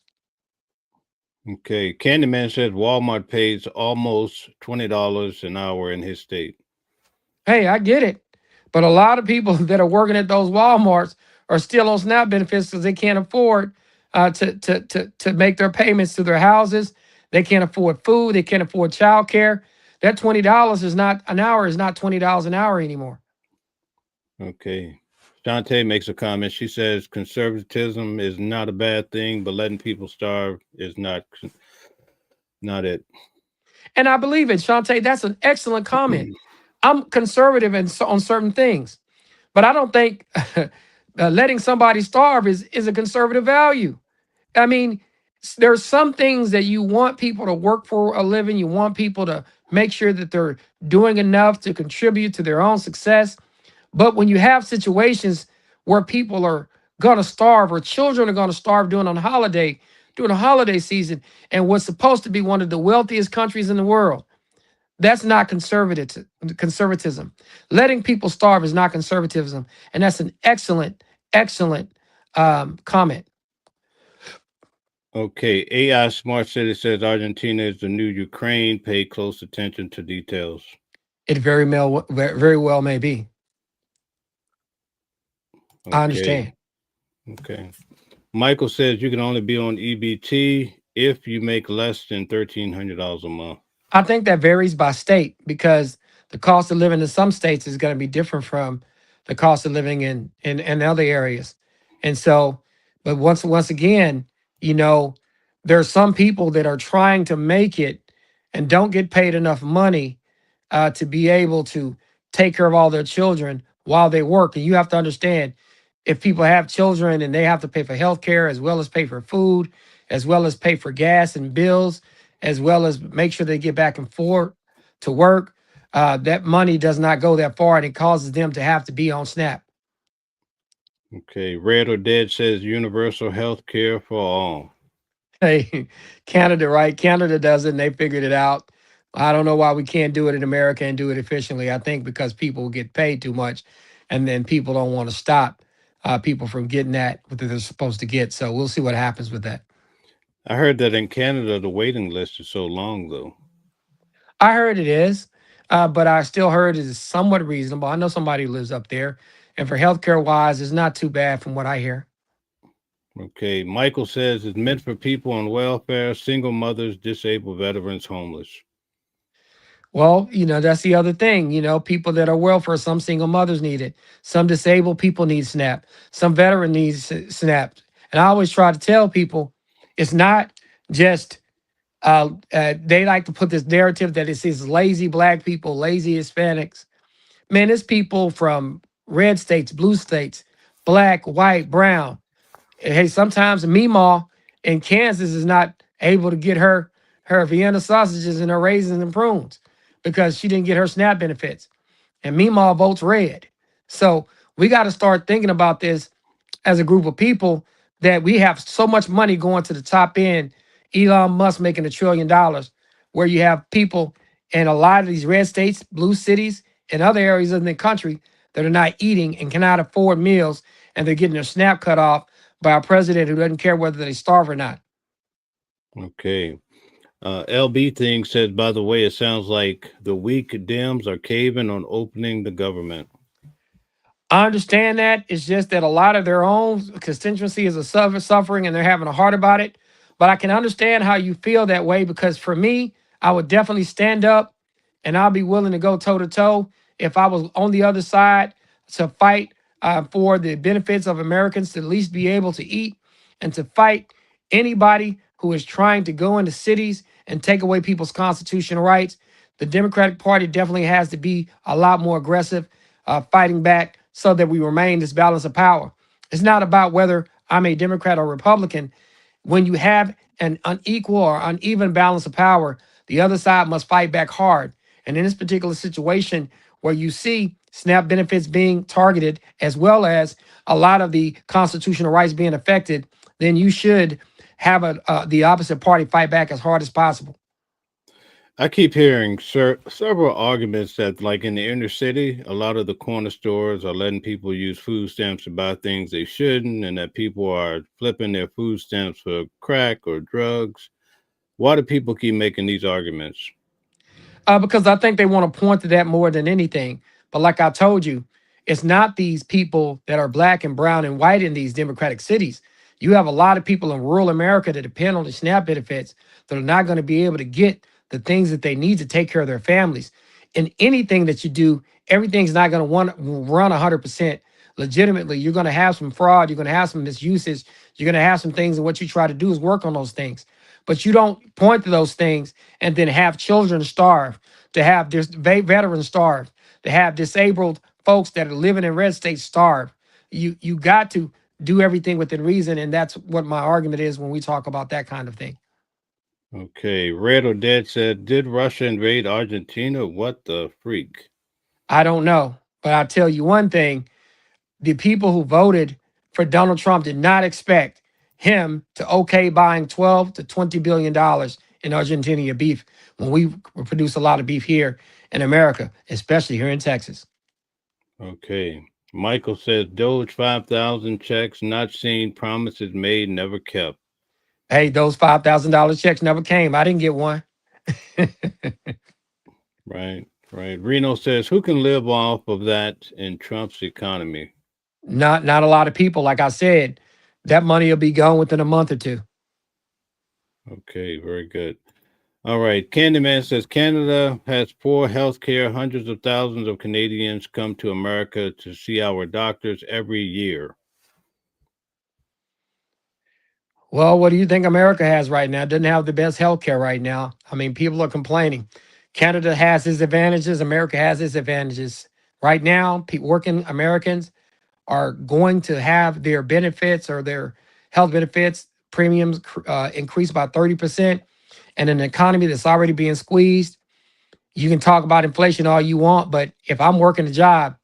Okay. Candyman says Walmart pays almost $20 an hour in his state. Hey, I get it. But a lot of people that are working at those Walmarts are still on SNAP benefits because they can't afford to make their payments to their houses. They can't afford food. They can't afford childcare. That $20 is not an hour is not $20 an hour anymore. Okay. Shantae makes a comment. She says conservatism is not a bad thing, but letting people starve is not it. And I believe it, Shantae. That's an excellent comment. I'm conservative on certain things, but I don't think letting somebody starve is a conservative value. I mean, there's some things that you want people to work for a living. You want people to make sure that they're doing enough to contribute to their own success. But when you have situations where people are going to starve or children are going to starve during a holiday season, and what's supposed to be one of the wealthiest countries in the world, that's not conservatism. Letting people starve is not conservatism. And that's an excellent comment. Okay. AI Smart City says Argentina is the new Ukraine. Pay close attention to details. It very well may be. I understand. Okay. Okay. Michael says you can only be on EBT if you make less than $1,300 a month. I think that varies by state because the cost of living in some states is going to be different from the cost of living in other areas. And so, but once again, there are some people that are trying to make it and don't get paid enough money to be able to take care of all their children while they work. And you have to understand, if people have children and they have to pay for health care as well as pay for food, as well as pay for gas and bills, as well as make sure they get back and forth to work, that money does not go that far, and it causes them to have to be on SNAP. Okay. Red or Dead says universal health care for all. Hey, Canada, right? Canada does it, and they figured it out. I don't know why we can't do it in America and do it efficiently. I think because people get paid too much, and then people don't want to stop people from getting what they're supposed to get. So we'll see what happens with that. I heard that in Canada the waiting list is so long though. I heard it is, but I still heard it is somewhat reasonable. I know somebody who lives up there, and for healthcare wise, it's not too bad from what I hear. Okay, Michael says it's meant for people on welfare, single mothers, disabled veterans, homeless. Well, that's the other thing. People that are welfare, some single mothers need it. Some disabled people need SNAP. Some veteran needs SNAP. And I always try to tell people it's not just, they like to put this narrative that it's these lazy black people, lazy Hispanics. Man, it's people from red states, blue states, black, white, brown. And hey, sometimes Meemaw in Kansas is not able to get her Vienna sausages and her raisins and prunes because she didn't get her SNAP benefits. And Meemaw votes red. So we got to start thinking about this as a group of people that we have so much money going to the top end. Elon Musk making $1 trillion, where you have people in a lot of these red states, blue cities, and other areas in the country that are not eating and cannot afford meals, and they're getting their SNAP cut off by a president who doesn't care whether they starve or not. Okay. LB thing says, by the way, it sounds like the weak Dems are caving on opening the government. I understand that. It's just that a lot of their own constituency is suffering and they're having a heart about it. But I can understand how you feel that way because for me, I would definitely stand up and I'll be willing to go toe to toe if I was on the other side to fight for the benefits of Americans to at least be able to eat and to fight anybody who is trying to go into cities and take away people's constitutional rights. The Democratic Party definitely has to be a lot more aggressive fighting back so that we remain this balance of power. It's not about whether I'm a Democrat or Republican. When you have an unequal or uneven balance of power, the other side must fight back hard. And in this particular situation, where you see SNAP benefits being targeted, as well as a lot of the constitutional rights being affected, then you should have the opposite party fight back as hard as possible. I keep hearing several arguments that, like in the inner city, a lot of the corner stores are letting people use food stamps to buy things they shouldn't, and that people are flipping their food stamps for crack or drugs. Why do people keep making these arguments? Because I think they want to point to that more than anything. But like I told you, it's not these people that are black and brown and white in these democratic cities. You have a lot of people in rural America that depend on the SNAP benefits that are not going to be able to get the things that they need to take care of their families. And anything that you do, everything's not going to run 100% legitimately. You're going to have some fraud. You're going to have some misuses. You're going to have some things. And what you try to do is work on those things. But you don't point to those things and then have children starve, to have veterans starve, to have disabled folks that are living in red states starve. You got to do everything within reason, and that's what my argument is when we talk about that kind of thing. Okay, Red or Dead said, did Russia invade Argentina? What the freak? I don't know, but I'll tell you one thing: the people who voted for Donald Trump did not expect him to okay buying 12 to 20 billion dollars in Argentina beef when we produce a lot of beef here in America, especially here in Texas. Okay. Michael says, Doge 5,000 checks not seen, promises made, never kept. Hey, those $5,000 checks never came. I didn't get one. Right. Reno says, who can live off of that in Trump's economy? Not a lot of people. Like I said, that money will be gone within a month or two. Okay, very good. All right. Candyman says, Canada has poor health care. Hundreds of thousands of Canadians come to America to see our doctors every year. Well, what do you think America has right now? It doesn't have the best health care right now. I mean, people are complaining. Canada has its advantages. America has its advantages. Right now, working Americans are going to have their benefits or their health benefits premiums increased by 30%. And an economy that's already being squeezed, you can talk about inflation all you want, but if I'm working a job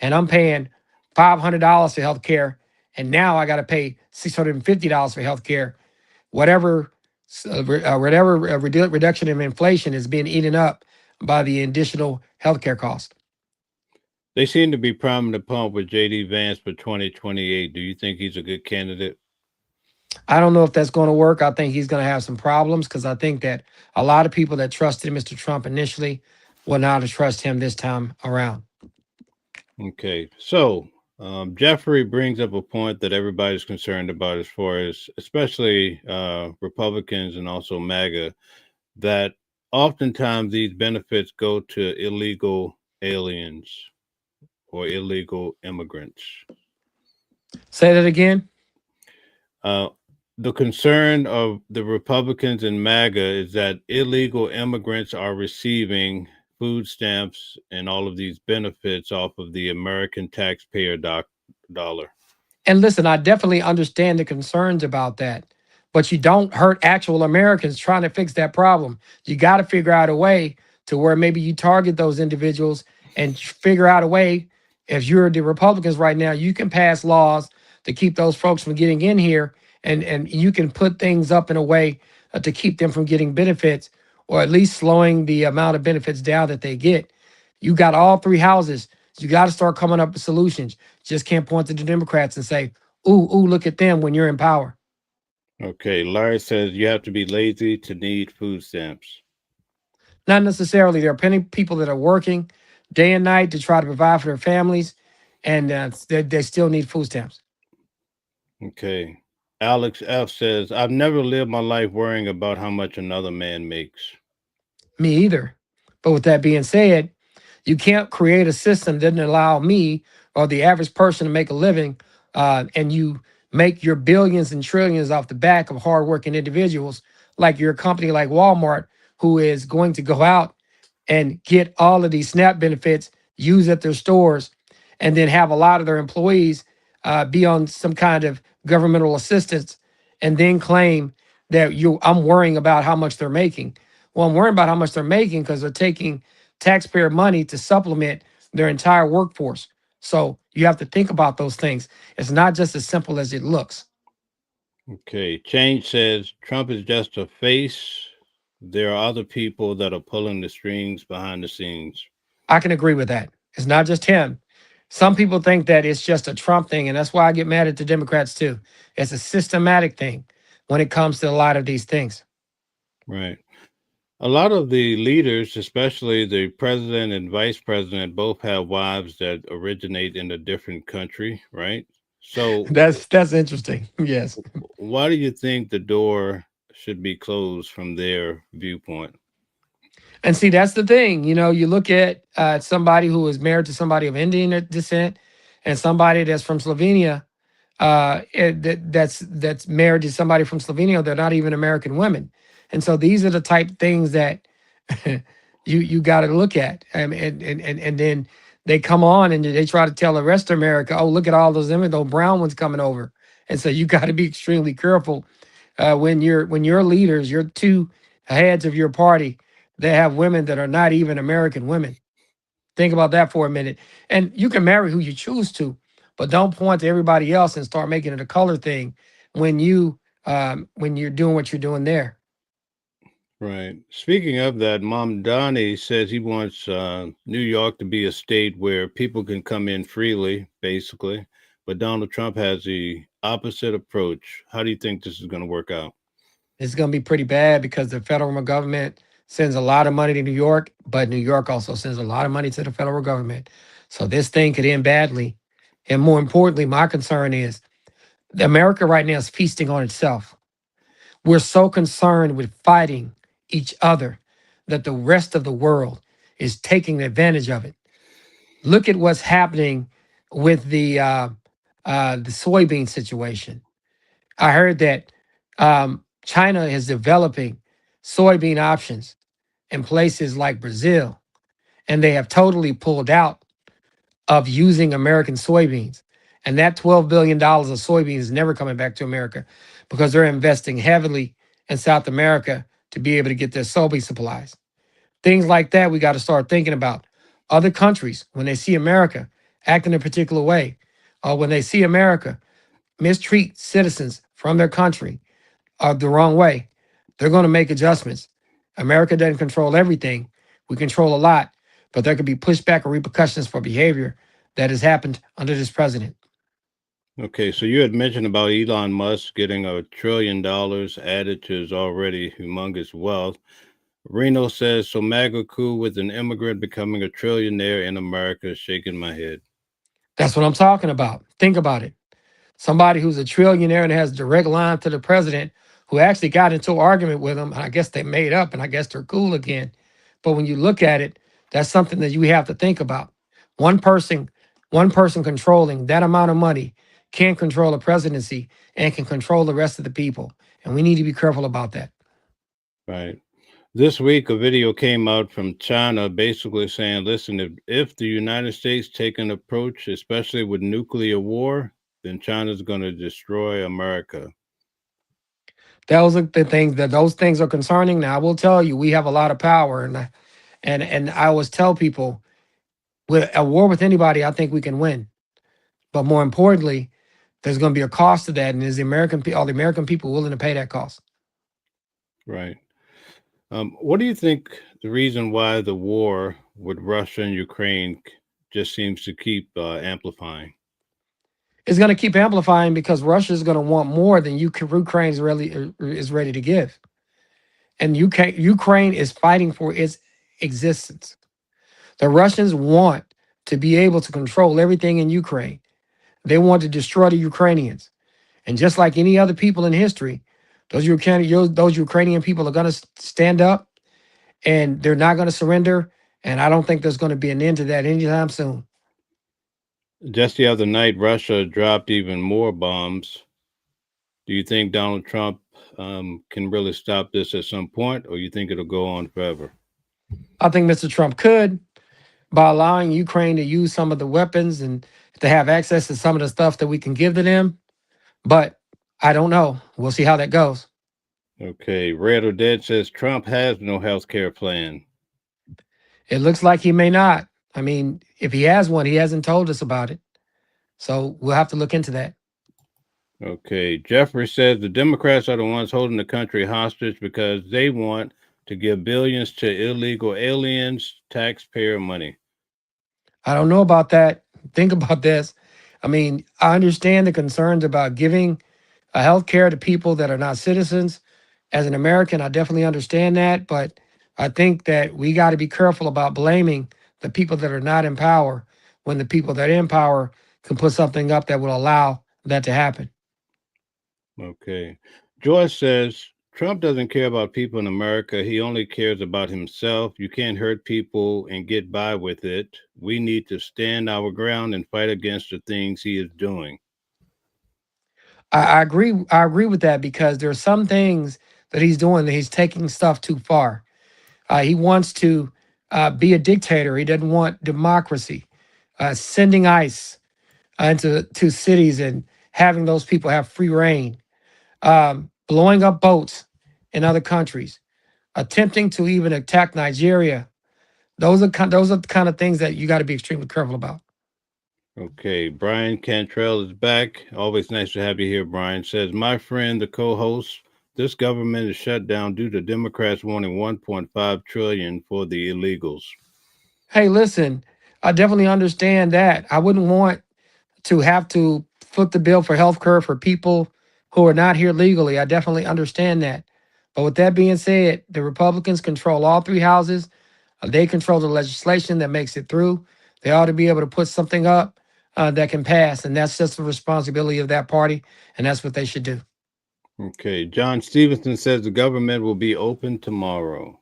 and I'm paying $500 for health care, and now I got to pay $650 for health care, whatever reduction in inflation is being eaten up by the additional healthcare cost. They seem to be priming the pump with J.D. Vance for 2028. Do you think he's a good candidate? I don't know if that's going to work. I think he's going to have some problems because I think that a lot of people that trusted Mr. Trump initially will not trust him this time around. Okay, so Jeffrey brings up a point that everybody's concerned about, as far as especially Republicans and also MAGA, that oftentimes these benefits go to illegal aliens or illegal immigrants. Say that again. Uh, the concern of the Republicans and MAGA is that illegal immigrants are receiving food stamps and all of these benefits off of the American taxpayer dollar. And listen, I definitely understand the concerns about that, but you don't hurt actual Americans trying to fix that problem. You got to figure out a way to where maybe you target those individuals and figure out a way. If you're the Republicans right now, you can pass laws to keep those folks from getting in here, and you can put things up in a way to keep them from getting benefits, or at least slowing the amount of benefits down that they get. You got all three houses. You got to start coming up with solutions. Just can't point to the Democrats and say, ooh, look at them when you're in power. Okay, Larry says you have to be lazy to need food stamps. Not necessarily. There are plenty of people that are working day and night to try to provide for their families, and they still need food stamps. Okay. Alex F says, I've never lived my life worrying about how much another man makes. Me either. But with that being said, you can't create a system that doesn't allow me or the average person to make a living, and you make your billions and trillions off the back of hardworking individuals, like your company like Walmart, who is going to go out and get all of these SNAP benefits used at their stores, and then have a lot of their employees be on some kind of governmental assistance, and then claim that I'm worrying about how much they're making. Well, I'm worrying about how much they're making because they're taking taxpayer money to supplement their entire workforce. So you have to think about those things. It's not just as simple as it looks. Okay. Change says Trump is just a face. There are other people that are pulling the strings behind the scenes. I can agree with that. It's not just him. Some people think that it's just a Trump thing, and that's why I get mad at the Democrats too. It's a systematic thing when it comes to a lot of these things. Right. A lot of the leaders, especially the president and vice president, both have wives that originate in a different country, right? So That's interesting. Yes. why do you think the door should be closed from their viewpoint? And see, that's the thing. You know, you look at somebody who is married to somebody of Indian descent, and somebody that's from Slovenia, that's married to somebody from Slovenia. They're not even American women, and so these are the type things that you got to look at. And then they come on and they try to tell the rest of America, oh, look at all those women, those brown ones coming over. And so you got to be extremely careful when your leaders, your two heads of your party, they have women that are not even American women. Think about that for a minute. And you can marry who you choose to, but don't point to everybody else and start making it a color thing when you're doing what you're doing there. Right. Speaking of that, Mamdani says he wants New York to be a state where people can come in freely, basically. But Donald Trump has the opposite approach. How do you think this is going to work out? It's going to be pretty bad because the federal government sends a lot of money to New York, but New York also sends a lot of money to the federal government. So this thing could end badly. And more importantly, my concern is America right now is feasting on itself. We're so concerned with fighting each other that the rest of the world is taking advantage of it. Look at what's happening with the soybean situation. I heard that China is developing soybean options in places like Brazil, and they have totally pulled out of using American soybeans. And that $12 billion of soybeans is never coming back to America because they're investing heavily in South America to be able to get their soybean supplies. Things like that we got to start thinking about. Other countries, when they see America act in a particular way, or when they see America mistreat citizens from their country the wrong way, they're going to make adjustments. America doesn't control everything. We control a lot, but there could be pushback or repercussions for behavior that has happened under this president. Okay, so you had mentioned about Elon Musk getting $1 trillion added to his already humongous wealth. Reno says, so MAGA cool with an immigrant becoming a trillionaire in America, shaking my head. That's what I'm talking about. Think about it. Somebody who's a trillionaire and has direct line to the president, who actually got into an argument with him. And I guess they made up and I guess they're cool again. But when you look at it, that's something that you have to think about. One person, one person controlling that amount of money can control a presidency and can control the rest of the people. And we need to be careful about that. Right. This week, a video came out from China basically saying, listen, if the United States take an approach, especially with nuclear war, then China's going to destroy America. Those are the things that those things are concerning. Now, I will tell you, we have a lot of power, and I always tell people, with a war with anybody, I think we can win. But more importantly, there's going to be a cost to that, and is are the American people willing to pay that cost? Right. What do you think the reason why the war with Russia and Ukraine just seems to keep amplifying? It's going to keep amplifying because Russia is going to want more than Ukraine is ready to give, and Ukraine is fighting for its existence. The Russians want to be able to control everything in Ukraine. They want to destroy the Ukrainians. And just like any other people in history, those Ukrainian people are going to stand up and they're not going to surrender. And I don't think there's going to be an end to that anytime soon. Just the other night, Russia dropped even more bombs. Do you think Donald Trump can really stop this at some point, or you think it'll go on forever? I think Mr. Trump could, by allowing Ukraine to use some of the weapons and to have access to some of the stuff that we can give to them. But I don't know. We'll see how that goes. Okay, Red or Dead says Trump has no health care plan. It looks like he may not. I mean, if he has one, he hasn't told us about it. So we'll have to look into that. Okay, Jeffrey says the Democrats are the ones holding the country hostage because they want to give billions to illegal aliens, taxpayer money. I don't know about that. Think about this. I mean, I understand the concerns about giving health care to people that are not citizens. As an American, I definitely understand that. But I think that we got to be careful about blaming the people that are not in power when the people that are in power can put something up that will allow that to happen. Okay. Joyce says Trump doesn't care about people in America. He only cares about himself. You can't hurt people and get by with it. We need to stand our ground and fight against the things he is doing. I agree. I agree with that because there are some things that he's doing that he's taking stuff too far. He wants to be a dictator. He doesn't want democracy. Sending ICE into cities and having those people have free reign. Blowing up boats in other countries. Attempting to even attack Nigeria. Those are the kind of things that you got to be extremely careful about. Okay, Brian Cantrell is back. Always nice to have you here, Brian. Says, my friend, the co-host, this government is shut down due to Democrats wanting 1.5 trillion for the illegals. Hey, listen, I definitely understand that. I wouldn't want to have to foot the bill for health care for people who are not here legally. I definitely understand that. But with that being said, the Republicans control all three houses. They control the legislation that makes it through. They ought to be able to put something up that can pass. And that's just the responsibility of that party. And that's what they should do. Okay, John Stevenson says the government will be open tomorrow.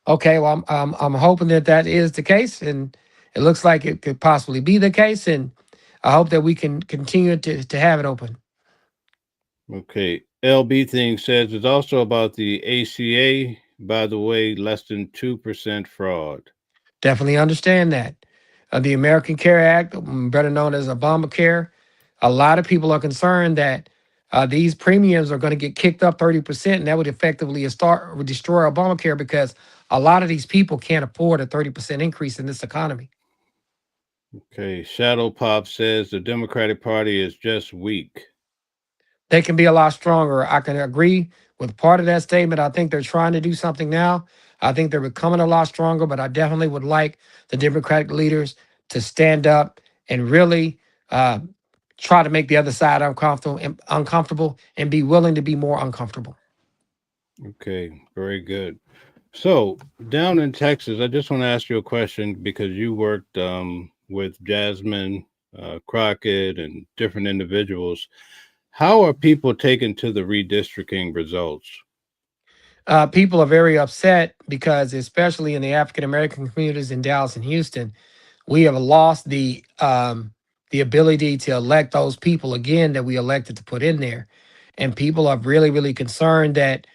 Okay, well, I'm hoping that is the case. And it looks like it could possibly be the case. And I hope that we can continue to have it open. Okay, LB thing says it's also about the ACA. By the way, less than 2% fraud. Definitely understand that. The American Care Act, better known as Obamacare, a lot of people are concerned that these premiums are going to get kicked up 30%, and that would effectively destroy Obamacare because a lot of these people can't afford a 30% increase in this economy. Okay, Shadow Pop says the Democratic Party is just weak. They can be a lot stronger. I can agree with part of that statement. I think they're trying to do something now. I think they're becoming a lot stronger, but I definitely would like the Democratic leaders to stand up and really try to make the other side uncomfortable and be willing to be more uncomfortable. Okay, very good. So down in Texas, I just want to ask you a question because you worked with Jasmine Crockett and different individuals. How are people taken to the redistricting results? People are very upset because, especially in the African American communities in Dallas and Houston, we have lost the ability to elect those people again that we elected to put in there, and people are really really concerned that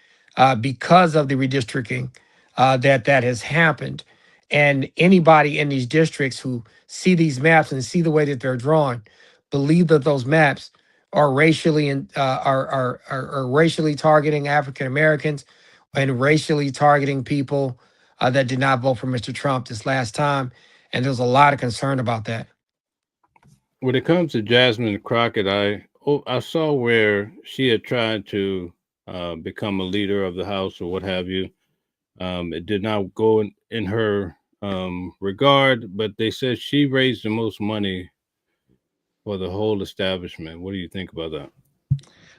because of the redistricting that has happened, and anybody in these districts who see these maps and see the way that they're drawn, believe that those maps are racially and are racially targeting African Americans and racially targeting people that did not vote for Mr. Trump this last time. And there's a lot of concern about that. When it comes to Jasmine Crockett, I saw where she had tried to become a leader of the House or what have you. It did not go in her regard, but they said she raised the most money for the whole establishment. What do you think about that?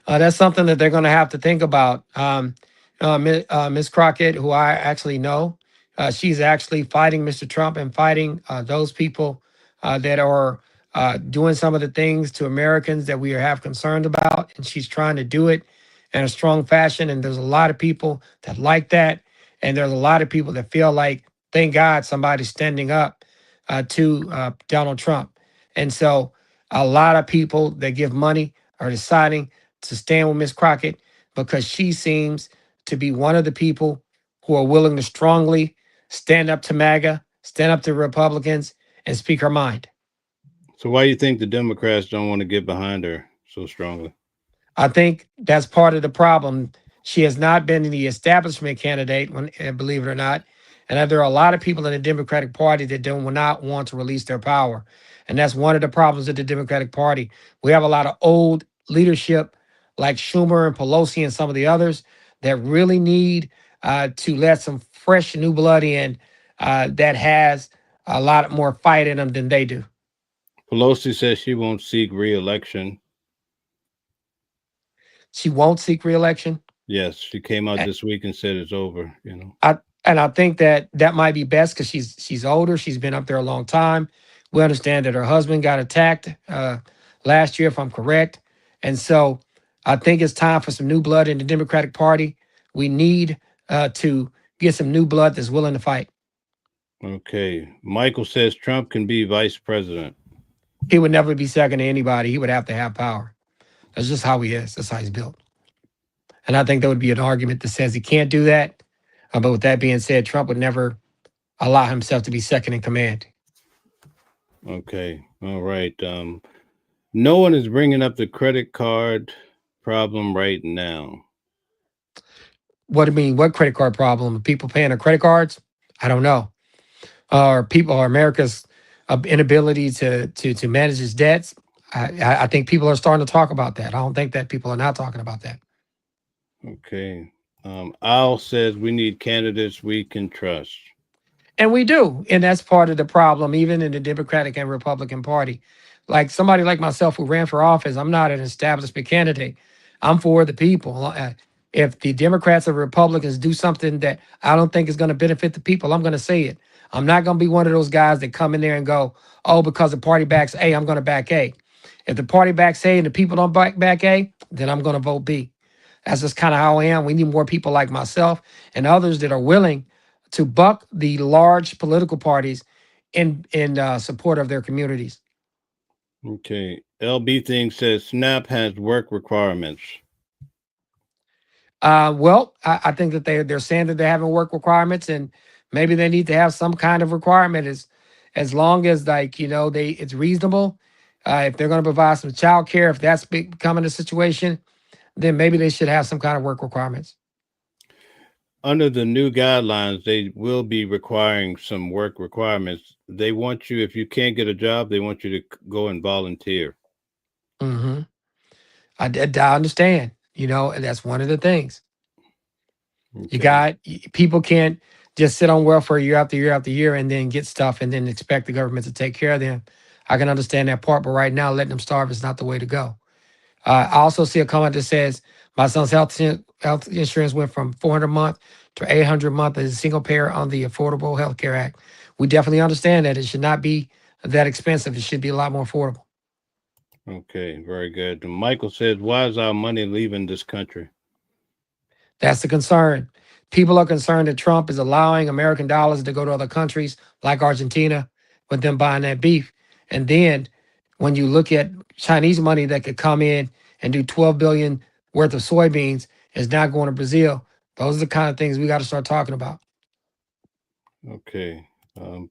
That's something that they're going to have to think about. Ms. Crockett, who I actually know, she's actually fighting Mr. Trump and fighting those people that are doing some of the things to Americans that we have concerns about. And she's trying to do it in a strong fashion. And there's a lot of people that like that. And there's a lot of people that feel like, thank God somebody's standing up to Donald Trump. And so a lot of people that give money are deciding to stand with Miss Crockett because she seems to be one of the people who are willing to strongly stand up to MAGA, stand up to Republicans, and speak her mind. So why do you think the Democrats don't want to get behind her so strongly? I think that's part of the problem. She has not been the establishment candidate, believe it or not. And there are a lot of people in the Democratic Party that do not want to release their power. And that's one of the problems of the Democratic Party. We have a lot of old leadership like Schumer and Pelosi and some of the others that really need to let some fresh new blood in that has a lot more fight in them than they do. Pelosi says she won't seek re-election. She won't seek re-election. Yes, she came out this week and said it's over. You know, I think that might be best because she's older. She's been up there a long time. We understand that her husband got attacked last year, if I'm correct, and so I think it's time for some new blood in the Democratic Party. We need to get some new blood that's willing to fight. Okay. Michael says Trump can be vice president. He would never be second to anybody. He would have to have power. That's just how he is. That's how he's built. And I think there would be an argument that says he can't do that. But with that being said, Trump would never allow himself to be second in command. Okay. All right. No one is bringing up the credit card problem right now. What do you mean? What credit card problem? People paying their credit cards? I don't know. Or America's inability to manage its debts? I think people are starting to talk about that. I don't think that people are not talking about that. Okay. Al says we need candidates we can trust. And we do. And that's part of the problem, even in the Democratic and Republican Party. Like somebody like myself who ran for office, I'm not an establishment candidate. I'm for the people. If the Democrats or Republicans do something that I don't think is going to benefit the people, I'm going to say it. I'm not going to be one of those guys that come in there and go, oh, because the party backs A, I'm going to back A. If the party backs A and the people don't back A, then I'm going to vote B. That's just kind of how I am. We need more people like myself and others that are willing to buck the large political parties in support of their communities. Okay. LB Thing says SNAP has work requirements. Well, I think that they're saying that they're having work requirements, and maybe they need to have some kind of requirement as long as it's reasonable. If they're going to provide some child care, if that's becoming a situation, then maybe they should have some kind of work requirements. Under the new guidelines, they will be requiring some work requirements. They want you, if you can't get a job, they want you to go and volunteer. Mm-hmm. I understand. And that's one of the things. Okay. People can't just sit on welfare year after year after year and then get stuff and then expect the government to take care of them. I can understand that part, but right now, letting them starve is not the way to go. I also see a comment that says my son's health insurance went from 400 a month to 800 a month as a single payer on the Affordable Health Care Act. We definitely understand that it should not be that expensive. It should be a lot more affordable. Okay, very good. And Michael says, why is our money leaving this country? That's the concern. People are concerned that Trump is allowing American dollars to go to other countries like Argentina with them buying that beef. And then when you look at Chinese money that could come in and do 12 billion worth of soybeans is not going to Brazil. Those are the kind of things we got to start talking about. Okay.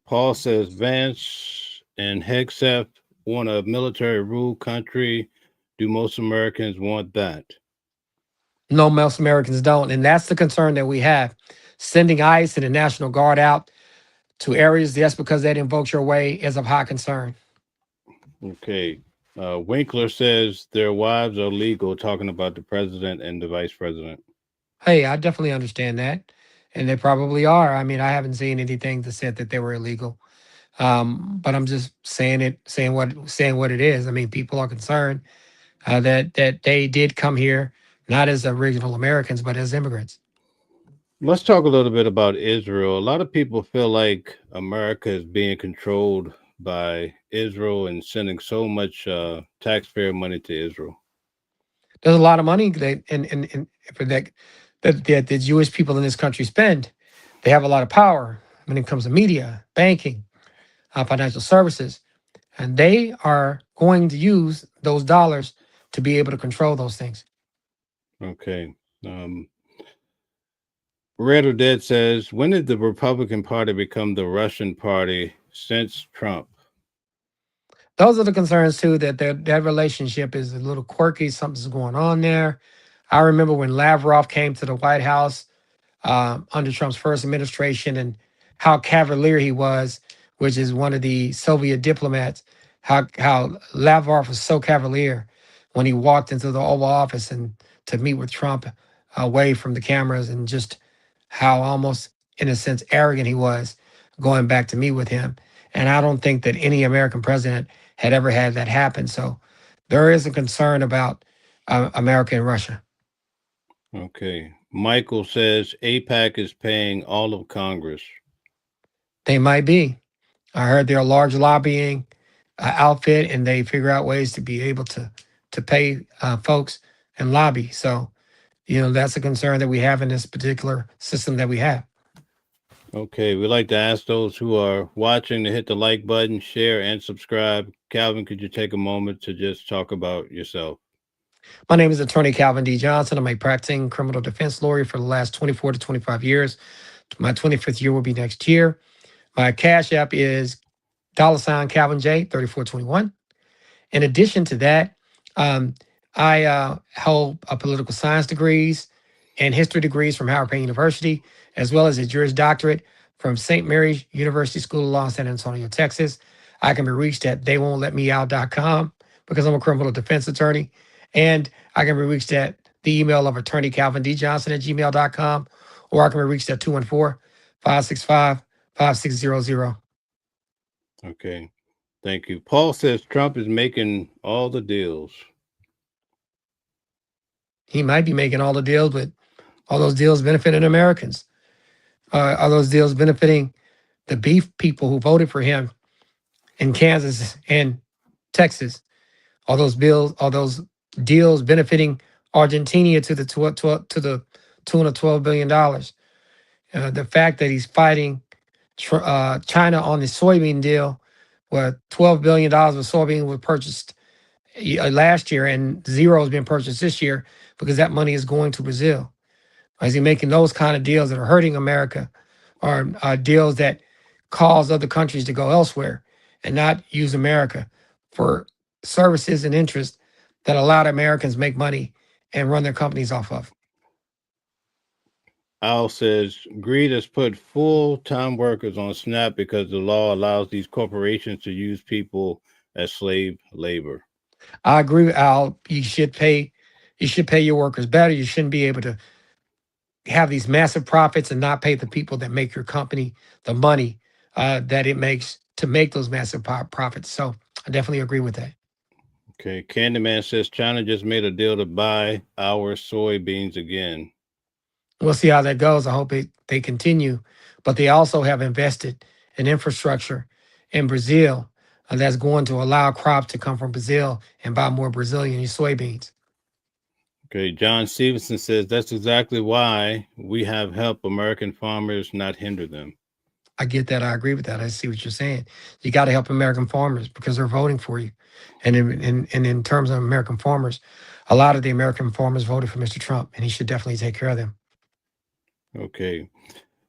Paul says Vance and Hegseth want a military rule country. Do most Americans want that? No, most Americans don't. And that's the concern that we have. Sending ICE and the National Guard out to areas just because that invokes your way is of high concern. Okay. Winkler says their wives are legal, talking about the president and the vice president. Hey, I definitely understand that. And they probably are. I mean, I haven't seen anything that said that they were illegal. But I'm just saying what it is. I mean, people are concerned that they did come here not as original Americans, but as immigrants. Let's talk a little bit about Israel. A lot of people feel like America is being controlled by Israel and sending so much taxpayer money to Israel. There's a lot of money and for that the Jewish people in this country spend. They have a lot of power when it comes to media, banking, financial services, and they are going to use those dollars to be able to control those things. Okay. Red or Dead says, when did the Republican Party become the Russian party since Trump? Those are the concerns too. That relationship is a little quirky. Something's going on there. I remember when Lavrov came to the White House under Trump's first administration and how cavalier he was, which is one of the Soviet diplomats. How Lavrov was so cavalier when he walked into the Oval Office and to meet with Trump away from the cameras, and just how almost, in a sense, arrogant he was going back to meet with him. And I don't think that any American president had ever had that happen. So there is a concern about America and Russia. Okay. Michael says AIPAC is paying all of Congress. They might be. I heard they're a large lobbying outfit, and they figure out ways to be able to pay folks and lobby. So, that's a concern that we have in this particular system that we have. Okay, we'd like to ask those who are watching to hit the like button, share, and subscribe. Calvin, could you take a moment to just talk about yourself? My name is Attorney Calvin D. Johnson. I'm a practicing criminal defense lawyer for the last 24 to 25 years. My 25th year will be next year. My Cash App is $Calvin J 3421. In addition to that, I hold political science degrees and history degrees from Howard Payne University, as well as a Juris Doctorate from St. Mary's University School of Law in San Antonio, Texas. I can be reached at theywon'tletmeout.com because I'm a criminal defense attorney. And I can be reached at the email of attorney Calvin D. Johnson at gmail.com, or I can be reached at 214-565-5600. Okay, thank you. Paul says Trump is making all the deals. He might be making all the deals, but all those deals benefiting Americans. Are those deals benefiting the beef people who voted for him in Kansas and Texas? Are those deals benefiting Argentina to the tune of $12 billion? The fact that he's fighting China on the soybean deal, where $12 billion of soybean was purchased last year and zero has been purchased this year because that money is going to Brazil. Is he making those kind of deals that are hurting America, or deals that cause other countries to go elsewhere and not use America for services and interests that allowed Americans make money and run their companies off of? Al says greed has put full-time workers on SNAP because the law allows these corporations to use people as slave labor. I agree with Al. You should pay your workers better. You shouldn't be able to have these massive profits and not pay the people that make your company the money that it makes to make those massive profits. So I definitely agree with that. Okay. Candyman says China just made a deal to buy our soybeans again. We'll see how that goes. I hope they continue. But they also have invested in infrastructure in Brazil that's going to allow crops to come from Brazil and buy more Brazilian soybeans. Okay. John Stevenson says that's exactly why we have help American farmers, not hinder them. I get that. I agree with that. I see what you're saying. You got to help American farmers because they're voting for you. And in terms of American farmers, a lot of the American farmers voted for Mr. Trump, and he should definitely take care of them. Okay.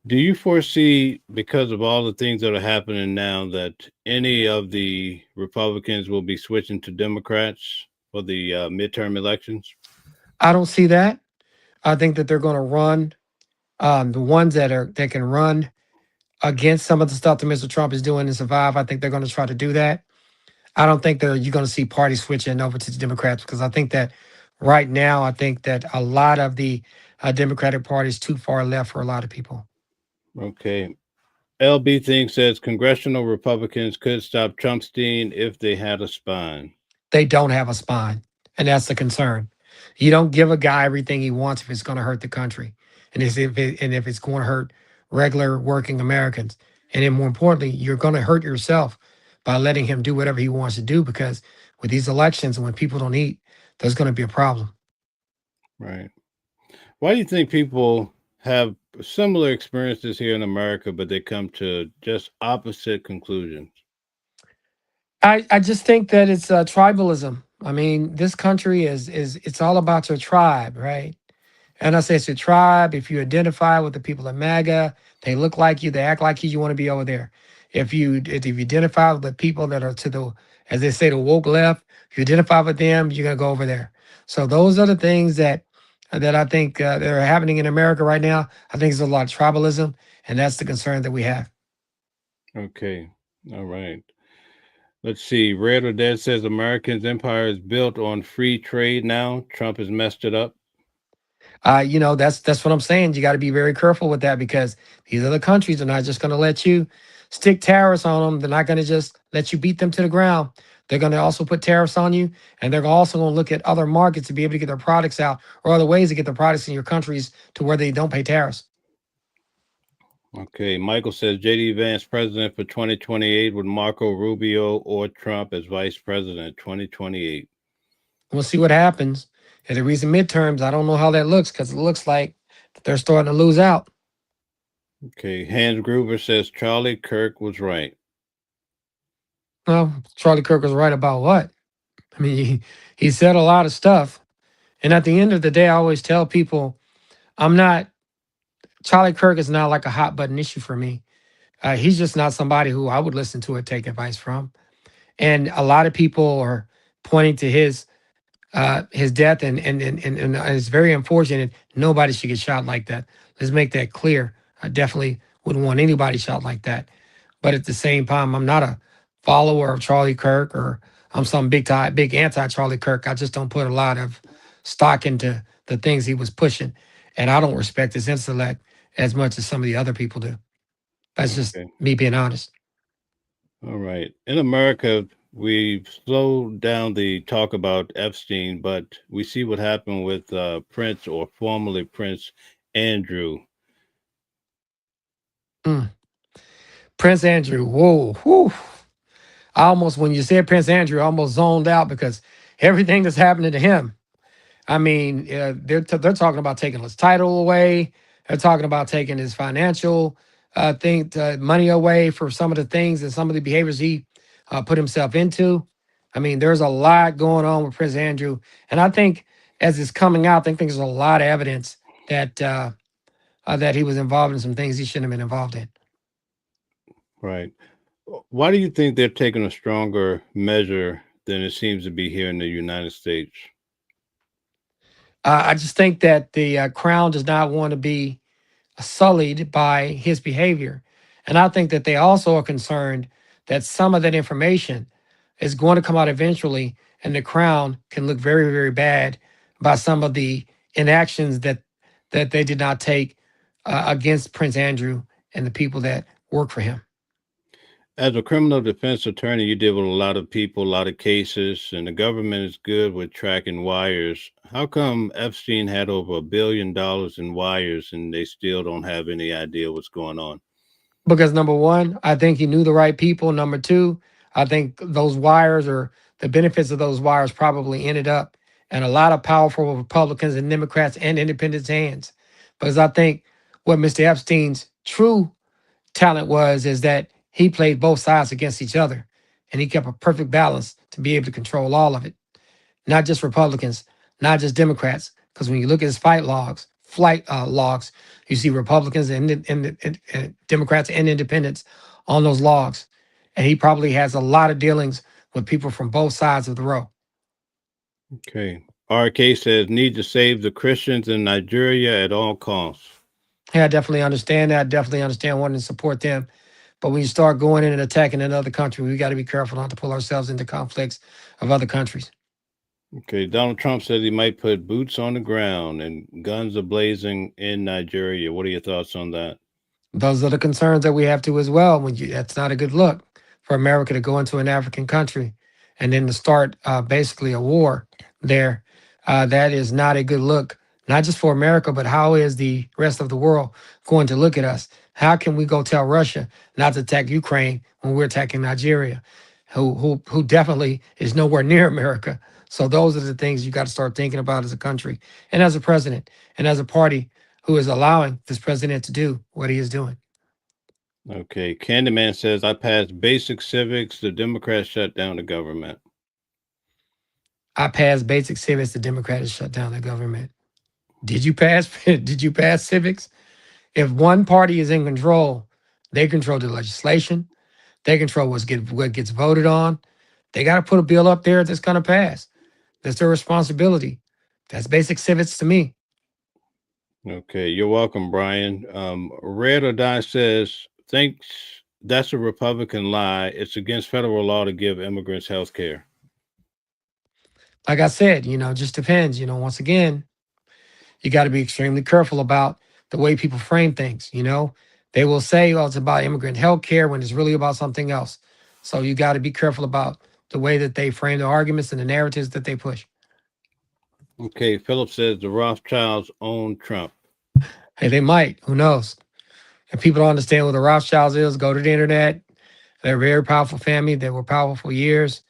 Do you foresee, because of all the things that are happening now, that any of the Republicans will be switching to Democrats for the midterm elections? I don't see that. I think that they're going to run the ones that can run against some of the stuff that Mr. Trump is doing and survive. I think they're going to try to do that. I don't think that you're going to see parties switching over to the Democrats because I think that right now, I think that a lot of the Democratic Party is too far left for a lot of people. Okay. LB Thing says congressional Republicans could stop Trumpstein if they had a spine. They don't have a spine, and that's the concern. You don't give a guy everything he wants if it's going to hurt the country, and if it's going to hurt regular working Americans, and then more importantly, you're going to hurt yourself by letting him do whatever he wants to do. Because with these elections, and when people don't eat, there's going to be a problem. Right. Why do you think people have similar experiences here in America, but they come to just opposite conclusions? I just think that it's tribalism. I mean, this country is it's all about your tribe, right? And I say it's your tribe. If you identify with the people in MAGA, they look like you, they act like you want to be over there. If you identify with the people that are to the, as they say, the woke left, if you identify with them, you're gonna go over there. So those are the things that I think that are happening in America right now. I think there's a lot of tribalism, and that's the concern that we have. Okay. All right. Let's see. Red or Dead says Americans' empire is built on free trade now. Trump has messed it up. That's what I'm saying. You got to be very careful with that because these other countries are not just going to let you stick tariffs on them. They're not going to just let you beat them to the ground. They're going to also put tariffs on you, and they're also going to look at other markets to be able to get their products out or other ways to get the products in your countries to where they don't pay tariffs. Okay. Michael says JD Vance president for 2028 with Marco Rubio or Trump as vice president 2028. We'll see what happens. In the recent midterms, I don't know how that looks because it looks like they're starting to lose out. Okay. Hans Gruber says Charlie Kirk was right. Well, Charlie Kirk was right about what? I mean, he said a lot of stuff. And at the end of the day, I always tell people, Charlie Kirk is not like a hot button issue for me. He's just not somebody who I would listen to or take advice from. And a lot of people are pointing to his death, and it's very unfortunate. Nobody should get shot like that. Let's make that clear. I definitely wouldn't want anybody shot like that. But at the same time, I'm not a follower of Charlie Kirk, or I'm some big anti Charlie Kirk. I just don't put a lot of stock into the things he was pushing, and I don't respect his intellect as much as some of the other people do. That's just Okay. me being honest. All right. In America, we've slowed down the talk about Epstein, but we see what happened with Prince, or formerly Prince Andrew. Prince Andrew, whoa, whew. When you said Prince Andrew, I almost zoned out because everything that's happening to him. I mean, they're talking about taking his title away. They're talking about taking his financial money away for some of the things and some of the behaviors he put himself into. I mean, there's a lot going on with Prince Andrew, and I think as it's coming out, I think there's a lot of evidence that that he was involved in some things he shouldn't have been involved in. Right. Why do you think they're taking a stronger measure than it seems to be here in the United States? I just think that the crown does not want to be sullied by his behavior. And I think that they also are concerned that some of that information is going to come out eventually, and the crown can look very, very bad by some of the inactions that they did not take against Prince Andrew and the people that work for him. As a criminal defense attorney, you deal with a lot of people, a lot of cases, and the government is good with tracking wires. How come Epstein had over $1 billion in wires and they still don't have any idea what's going on? Because number one, I think he knew the right people. Number two, I think those wires or the benefits of those wires probably ended up in a lot of powerful Republicans and Democrats and independents' hands. Because I think what Mr. Epstein's true talent was is that he played both sides against each other, and he kept a perfect balance to be able to control all of it, not just Republicans, not just Democrats. Because when you look at his flight logs, you see Republicans and Democrats and independents on those logs. And he probably has a lot of dealings with people from both sides of the row. Okay. RK says, need to save the Christians in Nigeria at all costs. Yeah, I definitely understand that. I definitely understand wanting to support them. But when you start going in and attacking another country, we got to be careful not to pull ourselves into conflicts of other countries. Okay. Donald Trump says he might put boots on the ground and guns are blazing in Nigeria. What are your thoughts on that? Those are the concerns that we have to as well. That's not a good look for America to go into an African country and then to start basically a war there. That is not a good look, not just for America, but how is the rest of the world going to look at us? How can we go tell Russia not to attack Ukraine when we're attacking Nigeria, who definitely is nowhere near America? So those are the things you got to start thinking about as a country and as a president and as a party who is allowing this president to do what he is doing. Okay. Candyman says, I passed basic civics. The Democrats shut down the government. I passed basic civics. The Democrats shut down the government. Did you pass? Did you pass civics? If one party is in control, they control the legislation. They control what gets voted on. They got to put a bill up there that's going to pass. That's their responsibility. That's basic civics to me. Okay. You're welcome, Brian. Red or Die says, thinks that's a Republican lie. It's against federal law to give immigrants health care. Like I said, just depends. Once again, you got to be extremely careful about the way people frame things. They will say, "Oh, it's about immigrant health care," when it's really about something else. So you got to be careful about the way that they frame the arguments and the narratives that they push. Okay. Philip says the Rothschilds own Trump. Hey, they might. Who knows? If people don't understand what the Rothschilds is, go to the internet. They're a very powerful family. They were powerful for years,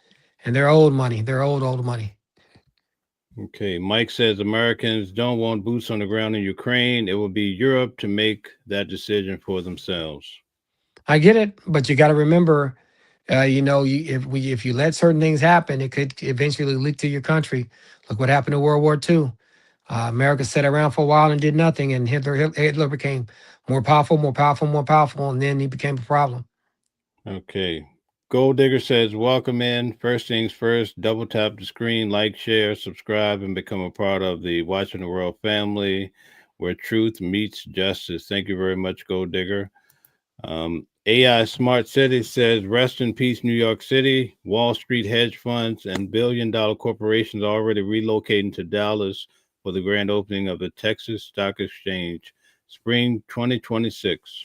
and they're old money. They're old money. Okay. Mike says Americans don't want boots on the ground in Ukraine. It will be Europe to make that decision for themselves. I get it, but you got to remember, if you let certain things happen, it could eventually leak to your country. Look what happened in World War II. America sat around for a while and did nothing, and Hitler became more powerful, and then he became a problem. Okay. Gold Digger says, welcome in. First things first, double tap the screen, like, share, subscribe, and become a part of the Watching the World family where truth meets justice. Thank you very much, Gold Digger. AI Smart City says, rest in peace, New York City. Wall Street hedge funds and billion-dollar corporations are already relocating to Dallas for the grand opening of the Texas Stock Exchange, spring 2026.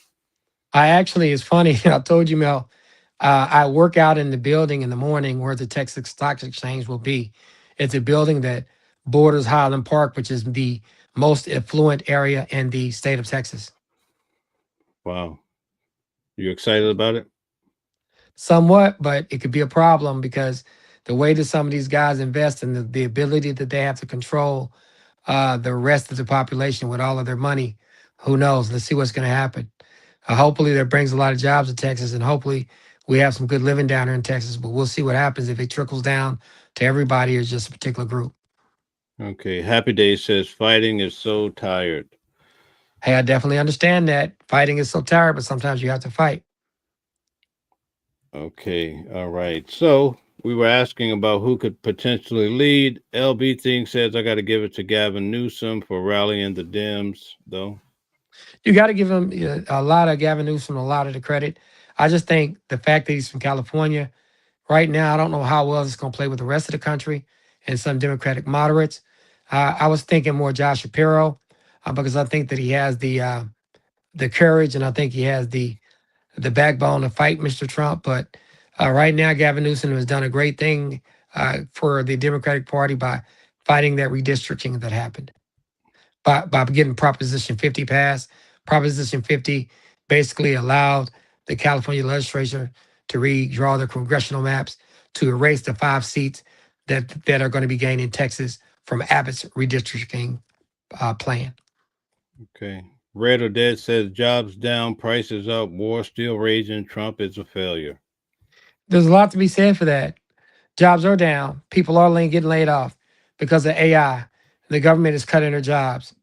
It's funny. I told you, Mel, I work out in the building in the morning where the Texas Stock Exchange will be. It's a building that borders Highland Park, which is the most affluent area in the state of Texas. Wow. You excited about it? Somewhat, but it could be a problem because the way that some of these guys invest and the ability that they have to control the rest of the population with all of their money, who knows? Let's see what's going to happen. Hopefully that brings a lot of jobs to Texas, and hopefully we have some good living down here in Texas, but we'll see what happens if it trickles down to everybody or just a particular group. Okay. Happy Day says, fighting is so tired. Hey, I definitely understand that. Fighting is so tired, but sometimes you have to fight. Okay. All right. So we were asking about who could potentially lead. LB Thing says, I got to give it to Gavin Newsom for rallying the Dems, though. You got to give him a lot of Gavin Newsom, a lot of the credit. I just think the fact that he's from California right now, I don't know how well it's going to play with the rest of the country and some Democratic moderates. I was thinking more Josh Shapiro because I think that he has the courage, and I think he has the the backbone to fight Mr. Trump. But right now, Gavin Newsom has done a great thing for the Democratic Party by fighting that redistricting that happened, by getting Proposition 50 passed. Proposition 50 basically allowed the California legislature to redraw the congressional maps to erase the 5 seats that are going to be gained in Texas from Abbott's redistricting plan. Okay. Red or Dead says jobs down, prices up, war still raging. Trump is a failure. There's a lot to be said for that. Jobs are down. People are getting laid off because of AI. The government is cutting their jobs.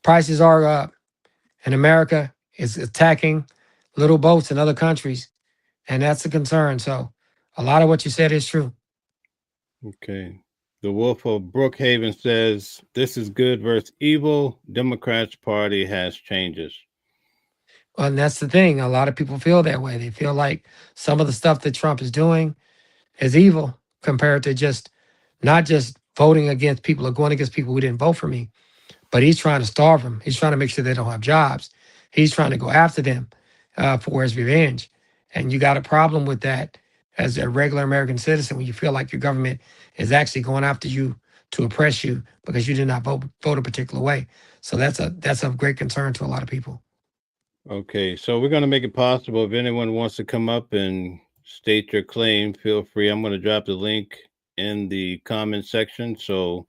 Prices are up, and America is attacking little boats in other countries, and that's a concern. So, a lot of what you said is true. Okay. The Wolf of Brookhaven says this is good versus evil. Democrats Party has changes. Well, and that's the thing. A lot of people feel that way. They feel like some of the stuff that Trump is doing is evil compared to just not just voting against people or going against people who didn't vote for me, but he's trying to starve them. He's trying to make sure they don't have jobs. He's trying to go after them for his revenge. And you got a problem with that as a regular American citizen when you feel like your government is actually going after you to oppress you because you did not vote a particular way. So that's a great concern to a lot of people. Okay, so we're going to make it possible. If anyone wants to come up and state your claim, feel free. I'm going to drop the link in the comment section. So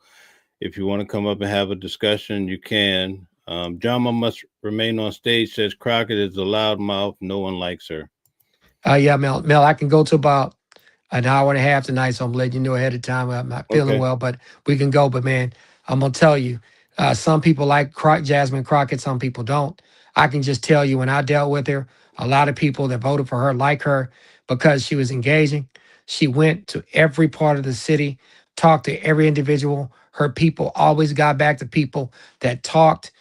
if you want to come up and have a discussion, you can. Jama must remain on stage says Crockett is a loudmouth. No one likes her. Yeah, Mel, I can go to about an hour and a half tonight, so I'm letting you know ahead of time. I'm not feeling well, but we can go. But man, I'm gonna tell you, some people like Jasmine Crockett, some people don't. I can just tell you, when I dealt with her, a lot of people that voted for her like her because she was engaging. She went to every part of the city, talked to every individual. Her people always got back to people that talked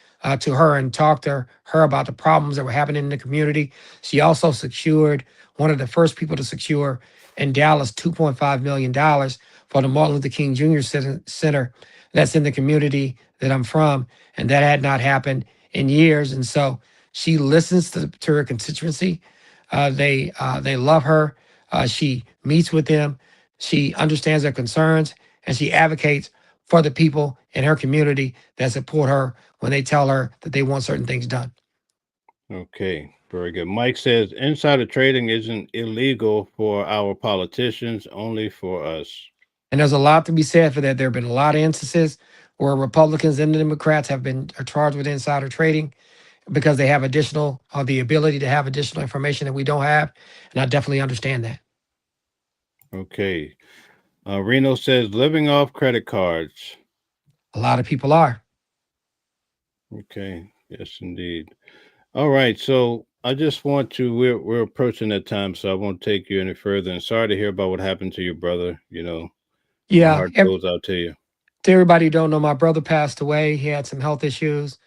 to her and talked to her about the problems that were happening in the community. She also secured, one of the first people to secure in Dallas, $2.5 million for the Martin Luther King Jr. Center that's in the community that I'm from. And that had not happened in years. And so she listens to her constituency. They love her. She meets with them. She understands their concerns, and she advocates for the people in her community that support her when they tell her that they want certain things done. Okay, very good. Mike says insider trading isn't illegal for our politicians, only for us. And there's a lot to be said for that. There have been a lot of instances where Republicans and the Democrats have been charged with insider trading because they have the ability to have additional information that we don't have. And I definitely understand that. Okay. Reno says living off credit cards. A lot of people are. Okay. Yes, indeed. All right. So I just want to, we're approaching that time, so I won't take you any further. And sorry to hear about what happened to your brother. My Yeah. heart goes out to you. To everybody who don't know, my brother passed away. He had some health issues,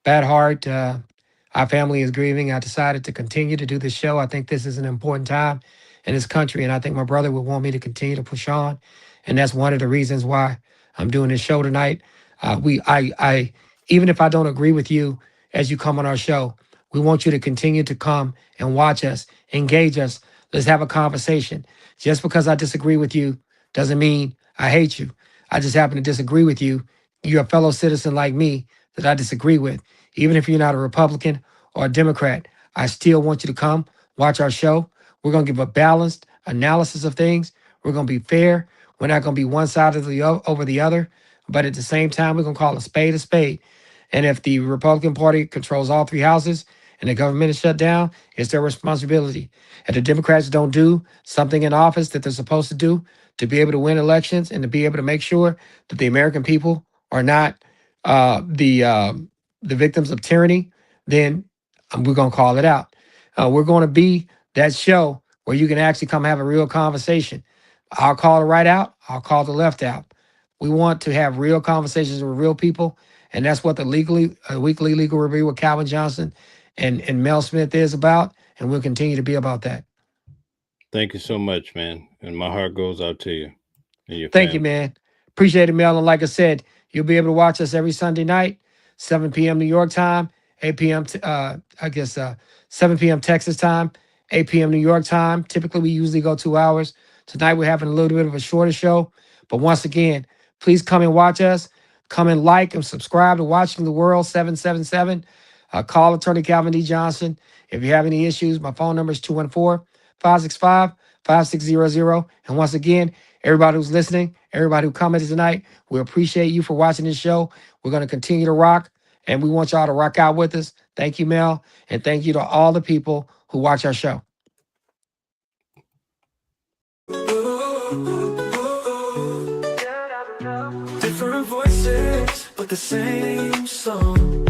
bad heart. Our family is grieving. I decided to continue to do this show. I think this is an important time in this country, and I think my brother would want me to continue to push on, and that's one of the reasons why I'm doing this show tonight. I even if I don't agree with you as you come on our show, we want you to continue to come and watch us, engage us. Let's have a conversation. Just because I disagree with you doesn't mean I hate you. I just happen to disagree with you. You're a fellow citizen like me that I disagree with. Even if you're not a Republican or a Democrat, I still want you to come watch our show. We're going to give a balanced analysis of things. We're going to be fair. We're not going to be one side over the other. But at the same time, we're going to call a spade a spade. And if the Republican Party controls all 3 houses and the government is shut down, it's their responsibility. If the Democrats don't do something in office that they're supposed to do to be able to win elections and to be able to make sure that the American people are not the victims of tyranny, then we're going to call it out. We're going to be that show where you can actually come have a real conversation. I'll call the right out. I'll call the left out. We want to have real conversations with real people. And that's what the weekly legal review with Calvin Johnson and Mel Smith is about. And we'll continue to be about that. Thank you so much, man. And my heart goes out to you and your Thank family. you, man. Appreciate it, Mel. And like I said, you'll be able to watch us every Sunday night, 7 p.m. New York time, 8 p.m. 7 p.m. Texas time, 8 p.m. New York time. Typically, we usually go 2 hours. Tonight, we're having a little bit of a shorter show. But once again, please come and watch us. Come and like and subscribe to Watching the World 777. Call Attorney Calvin D. Johnson. If you have any issues, my phone number is 214-565-5600. And once again, everybody who's listening, everybody who commented tonight, we appreciate you for watching this show. We're going to continue to rock, and we want y'all to rock out with us. Thank you, Mel, and thank you to all the people who watch our show. Different voices, but the same song.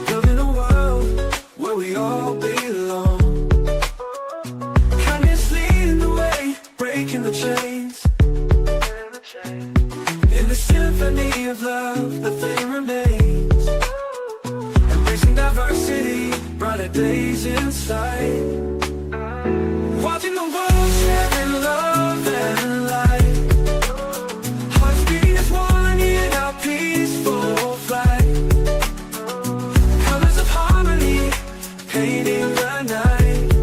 Loving a world where we all belong. Kindness leading the way, breaking the chains. In the symphony of love, the thing remains. Embracing diversity, brighter days inside. Watching the world sharing love and light. Hearts beating as one in our peaceful flight. Colors of harmony, painting the night.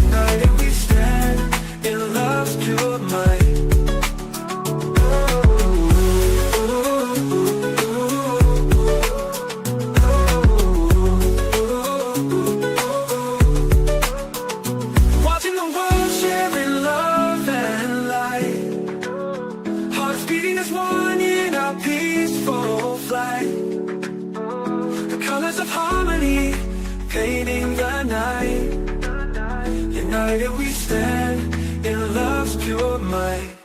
United we stand in love's pure might. Watching the world sharing love and light. Hearts beating as one in our peaceful flight. The colors of harmony, painting the night. United we stand in love's pure might.